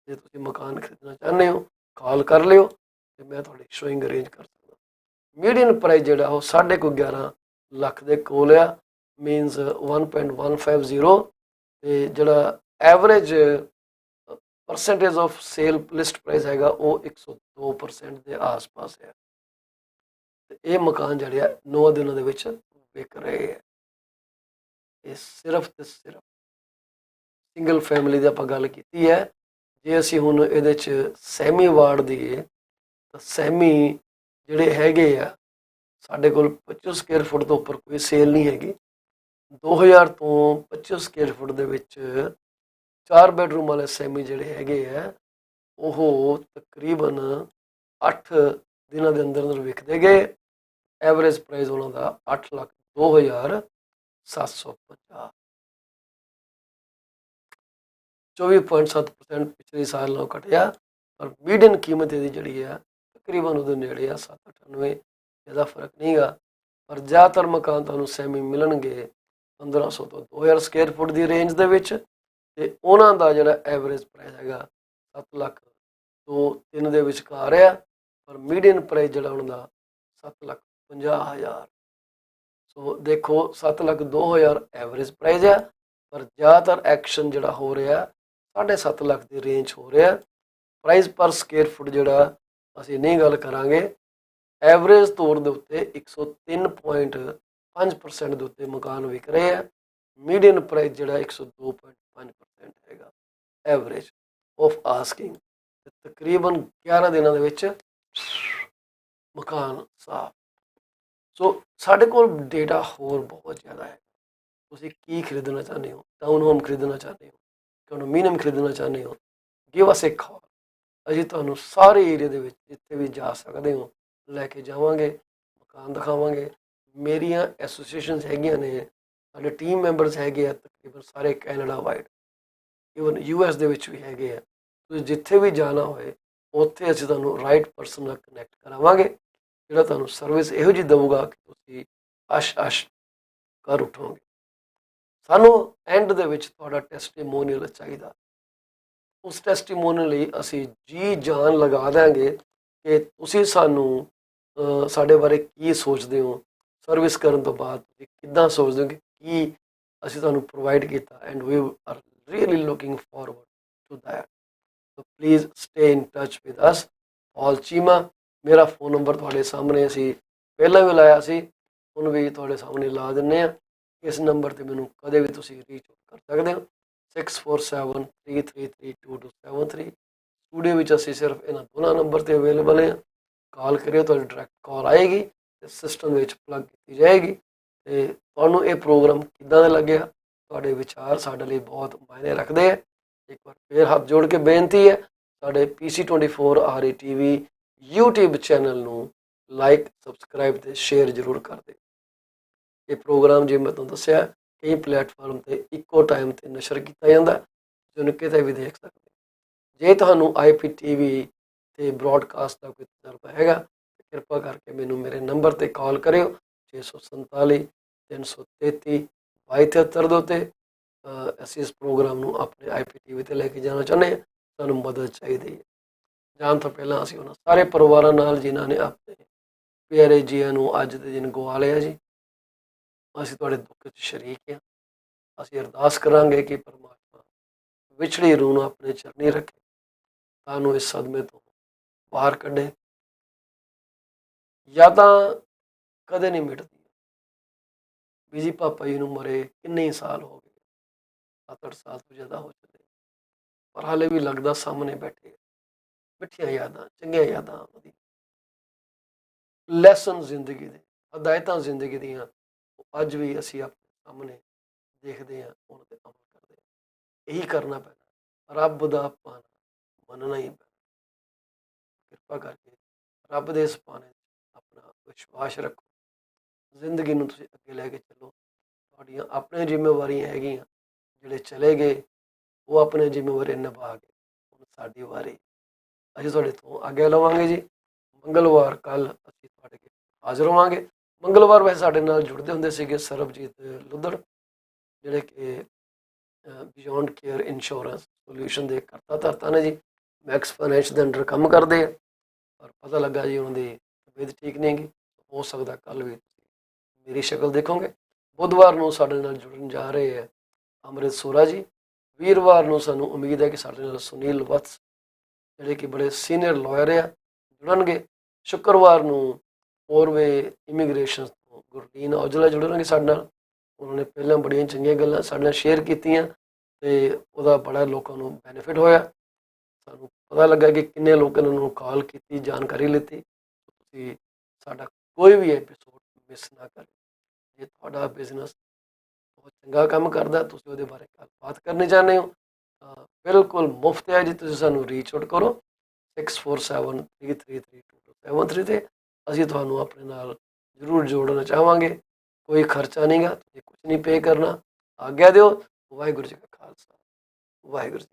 ਜੇ ਤੁਸੀਂ ਮਕਾਨ ਖਰੀਦਣਾ ਚਾਹੁੰਦੇ ਹੋ ਕਾਲ ਕਰ ਲਿਓ ਤੇ ਮੈਂ ਤੁਹਾਡੀ ਸ਼ੋਇੰਗ ਅਰੇਂਜ ਕਰ ਸਕਦਾ। ਮੀਡੀਅਨ ਪ੍ਰਾਈਸ ਜਿਹੜਾ ਉਹ 11.5 ਲੱਖ ਦੇ ਕੋਲ ਆ, ਮੀਨਸ 1.150 ਤੇ ਜਿਹੜਾ average percentage of sale list price ਹੈਗਾ ਉਹ 102% ਦੇ ਆਸ-ਪਾਸ ਹੈ। ਤੇ ਇਹ ਮਕਾਨ ਜਿਹੜੇ ਆ 9 ਦਿਨਾਂ ਦੇ ਵਿੱਚ ਵਿਕ ਰਹੇ ਹੈ। ਇਹ ਸਿਰਫ ਤੇ ਸਿਰਫ ਸਿੰਗਲ ਫੈਮਿਲੀ ਦੀ ਆਪਾਂ ਗੱਲ ਕੀਤੀ ਹੈ। ਜੇ ਅਸੀਂ ਹੁਣ ਇਹਦੇ 'ਚ ਸੈਮੀ ਵਾਰਡ ਦੀਏ ਤਾਂ ਸੈਮੀ ਜਿਹੜੇ ਹੈਗੇ ਆ ਸਾਡੇ ਕੋਲ 25 ਸਕੁਅਰ ਫੁੱਟ ਤੋਂ ਉੱਪਰ ਕੋਈ ਸੇਲ ਨਹੀਂ ਹੈਗੀ। 2000 ਤੋਂ 25 ਸਕੁਅਰ ਫੁੱਟ ਦੇ ਵਿੱਚ 4 ਬੈਡਰੂਮ ਵਾਲੇ ਸੈਮੀ ਜਿਹੜੇ ਹੈਗੇ ਆ ਉਹ ਤਕਰੀਬਨ 8 ਦਿਨਾਂ ਦੇ ਅੰਦਰ ਵਿਕਦੇ ਗਏ। ਐਵਰੇਜ ਪ੍ਰਾਈਸ ਉਹਨਾਂ ਦਾ 8,02,750, 24.7% ਪਿਛਲੇ ਸਾਲ ਨਾਲੋਂ ਘਟਿਆ। ਪਰ ਮੀਡੀਅਨ ਕੀਮਤ ਇਹਦੀ ਜਿਹੜੀ ਆ ਤਕਰੀਬਨ ਉਹਦੇ ਨੇੜੇ ਆ 798, ਇਹਦਾ ਫਰਕ ਨਹੀਂ ਗਾ। ਪਰ ਜ਼ਿਆਦਾਤਰ ਮਕਾਨ ਤੁਹਾਨੂੰ ਸੈਮੀ ਮਿਲਣਗੇ 1500 ਤੋਂ 2000 ਸਕੁਅਰ ਫੁੱਟ ਦੀ ਰੇਂਜ ਦੇ ਵਿੱਚ ਤੇ ਉਹਨਾਂ ਦਾ ਜਿਹੜਾ ਐਵਰੇਜ ਪ੍ਰਾਈਸ ਹੈਗਾ 7,02,3 ਦੇ ਵਿਚਕਾਰ ਆ। ਪਰ ਮੀਡੀਅਨ ਪ੍ਰਾਈਸ ਜਿਹੜਾ ਉਹਨਾਂ ਦਾ 7,50,000। ਸੋ ਦੇਖੋ 7,02,000 ਐਵਰੇਜ ਪ੍ਰਾਈਸ ਆ, ਪਰ ਜ਼ਿਆਦਾਤਰ ਐਕਸ਼ਨ ਜਿਹੜਾ ਹੋ ਰਿਹਾ 7.5 ਲੱਖ ਦੀ ਰੇਂਜ ਹੋ ਰਿਹਾ। ਪ੍ਰਾਈਸ ਪਰ ਸਕੁਅਰ ਫੁੱਟ ਜਿਹੜਾ ਅਸੀਂ ਨਹੀਂ ਗੱਲ ਕਰਾਂਗੇ। ਐਵਰੇਜ ਤੌਰ ਦੇ ਉੱਤੇ 103.5% ਦੇ ਉੱਤੇ ਮਕਾਨ ਵਿਕ ਰਹੇ ਆ ਮੀਡੀਅਨ ਪ੍ਰਾਈਸ ਜਿਹੜਾ 102.5% ਹੈਗਾ ਐਵਰੇਜ ਆਫ ਆਸਕਿੰਗ। ਤਕਰੀਬਨ 11 ਦਿਨਾਂ ਦੇ ਵਿੱਚ ਮਕਾਨ ਸਾਫ਼। ਸੋ ਸਾਡੇ ਕੋਲ ਡੇਟਾ ਹੋਰ ਬਹੁਤ ਜ਼ਿਆਦਾ ਹੈ। ਤੁਸੀਂ ਕੀ ਖਰੀਦਣਾ ਚਾਹੁੰਦੇ ਹੋ? ਟਾਊਨ ਹੋਮ ਖਰੀਦਣਾ ਚਾਹੁੰਦੇ ਹੋ, ਕੰਡੋਮੀਨੀਅਮ ਖਰੀਦਣਾ ਚਾਹੁੰਦੇ ਹੋ? ਗਿਵ ਅਸ ਏ ਕਾਲ। ਅਸੀਂ ਤੁਹਾਨੂੰ ਸਾਰੇ ਏਰੀਆ ਦੇ ਵਿੱਚ ਜਿੱਥੇ ਵੀ ਜਾ ਸਕਦੇ ਹੋ ਲੈ ਕੇ ਜਾਵਾਂਗੇ, ਮਕਾਨ ਦਿਖਾਵਾਂਗੇ। ਮੇਰੀਆਂ ਐਸੋਸੀਏਸ਼ਨਸ ਹੈਗੀਆਂ ਨੇ, ਸਾਡੇ ਟੀਮ ਮੈਂਬਰਸ ਹੈਗੇ ਆ ਤਕਰੀਬਨ ਸਾਰੇ ਕੈਨੇਡਾ ਵਾਈਡ, ਈਵਨ US ਦੇ ਵਿੱਚ ਵੀ ਹੈਗੇ ਆ। ਤੁਸੀਂ ਜਿੱਥੇ ਵੀ ਜਾਣਾ ਹੋਏ ਉੱਥੇ ਅਸੀਂ ਤੁਹਾਨੂੰ ਰਾਈਟ ਪਰਸਨ ਨਾਲ ਕਨੈਕਟ ਕਰਾਵਾਂਗੇ, ਜਿਹੜਾ ਤੁਹਾਨੂੰ ਸਰਵਿਸ ਇਹੋ ਜਿਹੀ ਦੇਊਗਾ ਕਿ ਤੁਸੀਂ ਅਸ਼ ਕਰ ਉਠੋਗੇ। ਸਾਨੂੰ ਐਂਡ ਦੇ ਵਿੱਚ ਤੁਹਾਡਾ ਟੈਸਟੀਮੋਨੀਅਲ ਚਾਹੀਦਾ। ਉਸ ਟੈਸਟੀਮੋਨੀਅਲ ਲਈ ਅਸੀਂ ਜੀ ਜਾਨ ਲਗਾ ਦਿਆਂਗੇ ਕਿ ਤੁਸੀਂ ਸਾਨੂੰ ਸਾਡੇ ਬਾਰੇ ਕੀ ਸੋਚਦੇ ਹੋ, ਸਰਵਿਸ ਕਰਨ ਤੋਂ ਬਾਅਦ ਤੁਸੀਂ ਕਿੱਦਾਂ ਸੋਚਦੇ ਹੋ ਕਿ ਕੀ ਅਸੀਂ ਤੁਹਾਨੂੰ ਪ੍ਰੋਵਾਈਡ ਕੀਤਾ। And we are really looking forward to that. So please stay in touch with us. Paul Cheema ਮੇਰਾ ਫ਼ੋਨ ਨੰਬਰ ਤੁਹਾਡੇ ਸਾਹਮਣੇ ਅਸੀਂ ਪਹਿਲਾਂ ਵੀ ਲਾਇਆ ਸੀ, ਹੁਣ ਵੀ ਤੁਹਾਡੇ ਸਾਹਮਣੇ ਲਾ ਦਿੰਦੇ ਹਾਂ। ਇਸ ਨੰਬਰ 'ਤੇ ਮੈਨੂੰ ਕਦੇ ਵੀ ਤੁਸੀਂ ਰੀਚ ਕਰ ਸਕਦੇ ਹੋ। 6473332273। ਸਟੂਡੀਓ ਵਿੱਚ ਅਸੀਂ ਸਿਰਫ ਇਹਨਾਂ ਦੋਨਾਂ ਨੰਬਰ 'ਤੇ ਅਵੇਲੇਬਲ ਹਾਂ। ਕਾਲ ਕਰਿਓ, ਤੁਹਾਡੀ ਡਾਇਰੈਕਟ ਕਾਲ ਆਏਗੀ ਅਤੇ ਸਿਸਟਮ ਵਿੱਚ ਪਲੱਗ ਕੀਤੀ ਜਾਏਗੀ। ਅਤੇ ਤੁਹਾਨੂੰ ਇਹ ਪ੍ਰੋਗਰਾਮ ਕਿੱਦਾਂ ਦਾ ਲੱਗਿਆ, ਤੁਹਾਡੇ ਵਿਚਾਰ ਸਾਡੇ ਲਈ ਬਹੁਤ ਮਾਇਨੇ ਰੱਖਦੇ ਹੈ। ਇੱਕ ਵਾਰ ਫਿਰ ਹੱਥ ਜੋੜ ਕੇ ਬੇਨਤੀ ਹੈ, ਸਾਡੇ PC24 RE TV YouTube channel ਨੂੰ ਲਾਈਕ, ਸਬਸਕ੍ਰਾਈਬ ਅਤੇ ਸ਼ੇਅਰ ਜ਼ਰੂਰ ਕਰ ਦਿਓ। ਇਹ ਪ੍ਰੋਗਰਾਮ ਜਿਵੇਂ ਮੈਂ ਤੁਹਾਨੂੰ ਦੱਸਿਆ ਕਈ ਪਲੇਟਫਾਰਮ 'ਤੇ ਇੱਕੋ ਟਾਈਮ 'ਤੇ ਨਸ਼ਰ ਕੀਤਾ ਜਾਂਦਾ, ਤੁਸੀਂ ਕਿਤੇ ਵੀ ਦੇਖ ਸਕਦੇ। ਜੇ ਤੁਹਾਨੂੰ IPTV ਅਤੇ ਬਰੋਡਕਾਸਟ ਦਾ ਕੋਈ ਤਜਰਬਾ ਹੈਗਾ ਤਾਂ ਕਿਰਪਾ ਕਰਕੇ ਮੈਨੂੰ ਮੇਰੇ ਨੰਬਰ 'ਤੇ ਕਾਲ ਕਰਿਓ 647 333 2273 ਦੇ ਉੱਤੇ। ਅਸੀਂ ਇਸ ਪ੍ਰੋਗਰਾਮ ਨੂੰ ਆਪਣੇ IPTV 'ਤੇ ਲੈ ਕੇ ਜਾਣਾ ਚਾਹੁੰਦੇ ਹਾਂ। ਸਾਨੂੰ ਮਦਦ ਚਾਹੀਦੀ ਹੈ। ਜਾਣ ਤੋਂ ਪਹਿਲਾਂ ਅਸੀਂ ਉਹਨਾਂ ਸਾਰੇ ਪਰਿਵਾਰਾਂ ਨਾਲ ਜਿਨ੍ਹਾਂ ਨੇ ਆਪਣੇ ਪਿਆਰੇ ਜੀਆਂ ਨੂੰ ਅੱਜ ਦੇ ਦਿਨ ਗਵਾ ਲਿਆ ਜੀ, ਅਸੀਂ ਤੁਹਾਡੇ ਦੁੱਖ 'ਚ ਸ਼ਰੀਕ ਹਾਂ। ਅਸੀਂ ਅਰਦਾਸ ਕਰਾਂਗੇ ਕਿ ਪਰਮਾਤਮਾ ਵਿਛੜੀ ਰੂਹ ਨੂੰ ਆਪਣੇ ਚਰਨੀ ਰੱਖੇ, ਤੁਹਾਨੂੰ ਇਸ ਸਦਮੇ ਤੋਂ ਬਾਹਰ ਕੱਢੇ। ਯਾਦਾਂ ਕਦੇ ਨਹੀਂ ਮਿਟਦੀਆਂ। ਬੀਜੀ ਪਾਪਾ ਜੀ ਨੂੰ ਮਰੇ ਕਿੰਨੇ ਸਾਲ ਹੋ ਗਏ, 7-8 ਸਾਲ ਤੋਂ ਜ਼ਿਆਦਾ ਹੋ ਚੁੱਕੇ, ਪਰ ਹਾਲੇ ਵੀ ਲੱਗਦਾ ਸਾਹਮਣੇ ਬੈਠੇ। ਮਿੱਠੀਆਂ ਯਾਦਾਂ, ਚੰਗੀਆਂ ਯਾਦਾਂ, ਵਧੀਆ ਲੈਸਨ ਜ਼ਿੰਦਗੀ ਦੇ, ਹਦਾਇਤਾਂ ਜ਼ਿੰਦਗੀ ਦੀਆਂ ਅੱਜ ਵੀ ਅਸੀਂ ਆਪਣੇ ਸਾਹਮਣੇ ਦੇਖਦੇ ਹਾਂ, ਉਹਨਾਂ 'ਤੇ ਅਮਲ ਕਰਦੇ ਹਾਂ। ਇਹੀ ਕਰਨਾ ਪੈਣਾ, ਰੱਬ ਦਾ ਪਾਣਾ ਮੰਨਣਾ ਹੀ ਪੈਣਾ। ਕਿਰਪਾ ਕਰਕੇ ਰੱਬ ਦੇ ਇਸ ਪਾਣੇ 'ਚ ਆਪਣਾ ਵਿਸ਼ਵਾਸ ਰੱਖੋ। ਜ਼ਿੰਦਗੀ ਨੂੰ ਤੁਸੀਂ ਅੱਗੇ ਲੈ ਕੇ ਚੱਲੋ। ਤੁਹਾਡੀਆਂ ਆਪਣੀਆਂ ਜ਼ਿੰਮੇਵਾਰੀਆਂ ਹੈਗੀਆਂ, ਜਿਹੜੇ ਚਲੇ ਗਏ ਉਹ ਆਪਣੀਆਂ ਜ਼ਿੰਮੇਵਾਰੀਆਂ ਨਿਭਾ ਗਏ। ਹੁਣ ਸਾਡੀ ਵਾਰੀ, ਅਸੀਂ ਤੁਹਾਡੇ ਤੋਂ ਆਗਿਆ ਲਵਾਂਗੇ ਜੀ। ਮੰਗਲਵਾਰ ਕੱਲ੍ਹ ਅਸੀਂ ਤੁਹਾਡੇ ਕੋਲ ਹਾਜ਼ਰ ਹੋਵਾਂਗੇ। ਮੰਗਲਵਾਰ ਵੈਸੇ ਸਾਡੇ ਨਾਲ ਜੁੜਦੇ ਹੁੰਦੇ ਸੀਗੇ ਸਰਬਜੀਤ ਲੁੱਧੜ, ਜਿਹੜੇ ਕਿ ਬਿਯੋਂਡ ਕੇਅਰ ਇੰਸ਼ੋਰੈਂਸ ਸੋਲਿਊਸ਼ਨ ਦੇ ਕਰਤਾ ਧਰਤਾ ਨੇ ਜੀ। ਮੈਕਸ ਫਾਈਨੈਂਸ ਦੇ ਅੰਡਰ ਕੰਮ ਕਰਦੇ ਆ, ਪਰ ਪਤਾ ਲੱਗਾ ਜੀ ਉਹਨਾਂ ਦੀ ਤਬੀਅਤ ਠੀਕ ਨਹੀਂ ਗੀ। ਹੋ ਸਕਦਾ ਕੱਲ੍ਹ ਵੀ ਮੇਰੀ ਸ਼ਕਲ ਦੇਖੋਗੇ। ਬੁੱਧਵਾਰ ਨੂੰ ਸਾਡੇ ਨਾਲ ਜੁੜਨ ਜਾ ਰਹੇ ਹੈ ਅੰਮ੍ਰਿਤ ਸੋਰਾ ਜੀ। ਵੀਰਵਾਰ ਨੂੰ ਸਾਨੂੰ ਉਮੀਦ ਹੈ ਕਿ ਸਾਡੇ ਨਾਲ ਸੁਨੀਲ ਵਤਸ, ਜਿਹੜੇ ਕਿ ਬੜੇ ਸੀਨੀਅਰ ਲਾਇਰ ਆ, ਜੁੜਨਗੇ। ਸ਼ੁੱਕਰਵਾਰ ਨੂੰ ਪੋਰਵੇ ਇਮੀਗ੍ਰੇਸ਼ਨ ਤੋਂ ਗੁਰਲੀਨ ਔਜਲਾ ਜੁੜਨਗੇ ਸਾਡੇ ਨਾਲ। ਉਹਨਾਂ ਨੇ ਪਹਿਲਾਂ ਬੜੀਆਂ ਚੰਗੀਆਂ ਗੱਲਾਂ ਸਾਡੇ ਨਾਲ ਸ਼ੇਅਰ ਕੀਤੀਆਂ ਅਤੇ ਉਹਦਾ ਬੜਾ ਲੋਕਾਂ ਨੂੰ ਬੈਨੀਫਿਟ ਹੋਇਆ। ਸਾਨੂੰ ਪਤਾ ਲੱਗਾ ਕਿ ਕਿੰਨੇ ਲੋਕਾਂ ਨੇ ਉਹਨੂੰ ਕਾਲ ਕੀਤੀ, ਜਾਣਕਾਰੀ ਲਿੱਤੀ। ਤੁਸੀਂ ਸਾਡਾ ਕੋਈ ਵੀ ਐਪੀਸੋਡ ਮਿਸ ਨਾ ਕਰੇ। ਜੇ ਤੁਹਾਡਾ ਬਿਜ਼ਨਸ ਬਹੁਤ ਚੰਗਾ ਕੰਮ ਕਰਦਾ, ਤੁਸੀਂ ਉਹਦੇ ਬਾਰੇ ਗੱਲਬਾਤ ਕਰਨੀ ਚਾਹੁੰਦੇ ਹੋ ਤਾਂ ਬਿਲਕੁਲ ਮੁਫਤ ਹੈ ਜੀ। ਤੁਸੀਂ ਸਾਨੂੰ ਰੀਚ ਆਊਟ ਕਰੋ 6473332273 'ਤੇ। ਅਸੀਂ ਤੁਹਾਨੂੰ ਆਪਣੇ ਨਾਲ ਜ਼ਰੂਰ ਜੋੜਨਾ ਚਾਹਾਂਗੇ। ਕੋਈ ਖਰਚਾ ਨਹੀਂ ਗਾ, ਤੁਸੀਂ ਕੁਝ ਨਹੀਂ ਪੇ ਕਰਨਾ। ਆਗਿਆ ਦਿਓ। ਵਾਹਿਗੁਰੂ ਜੀ ਕਾ ਖਾਲਸਾ, ਵਾਹਿਗੁਰੂ ਜੀ।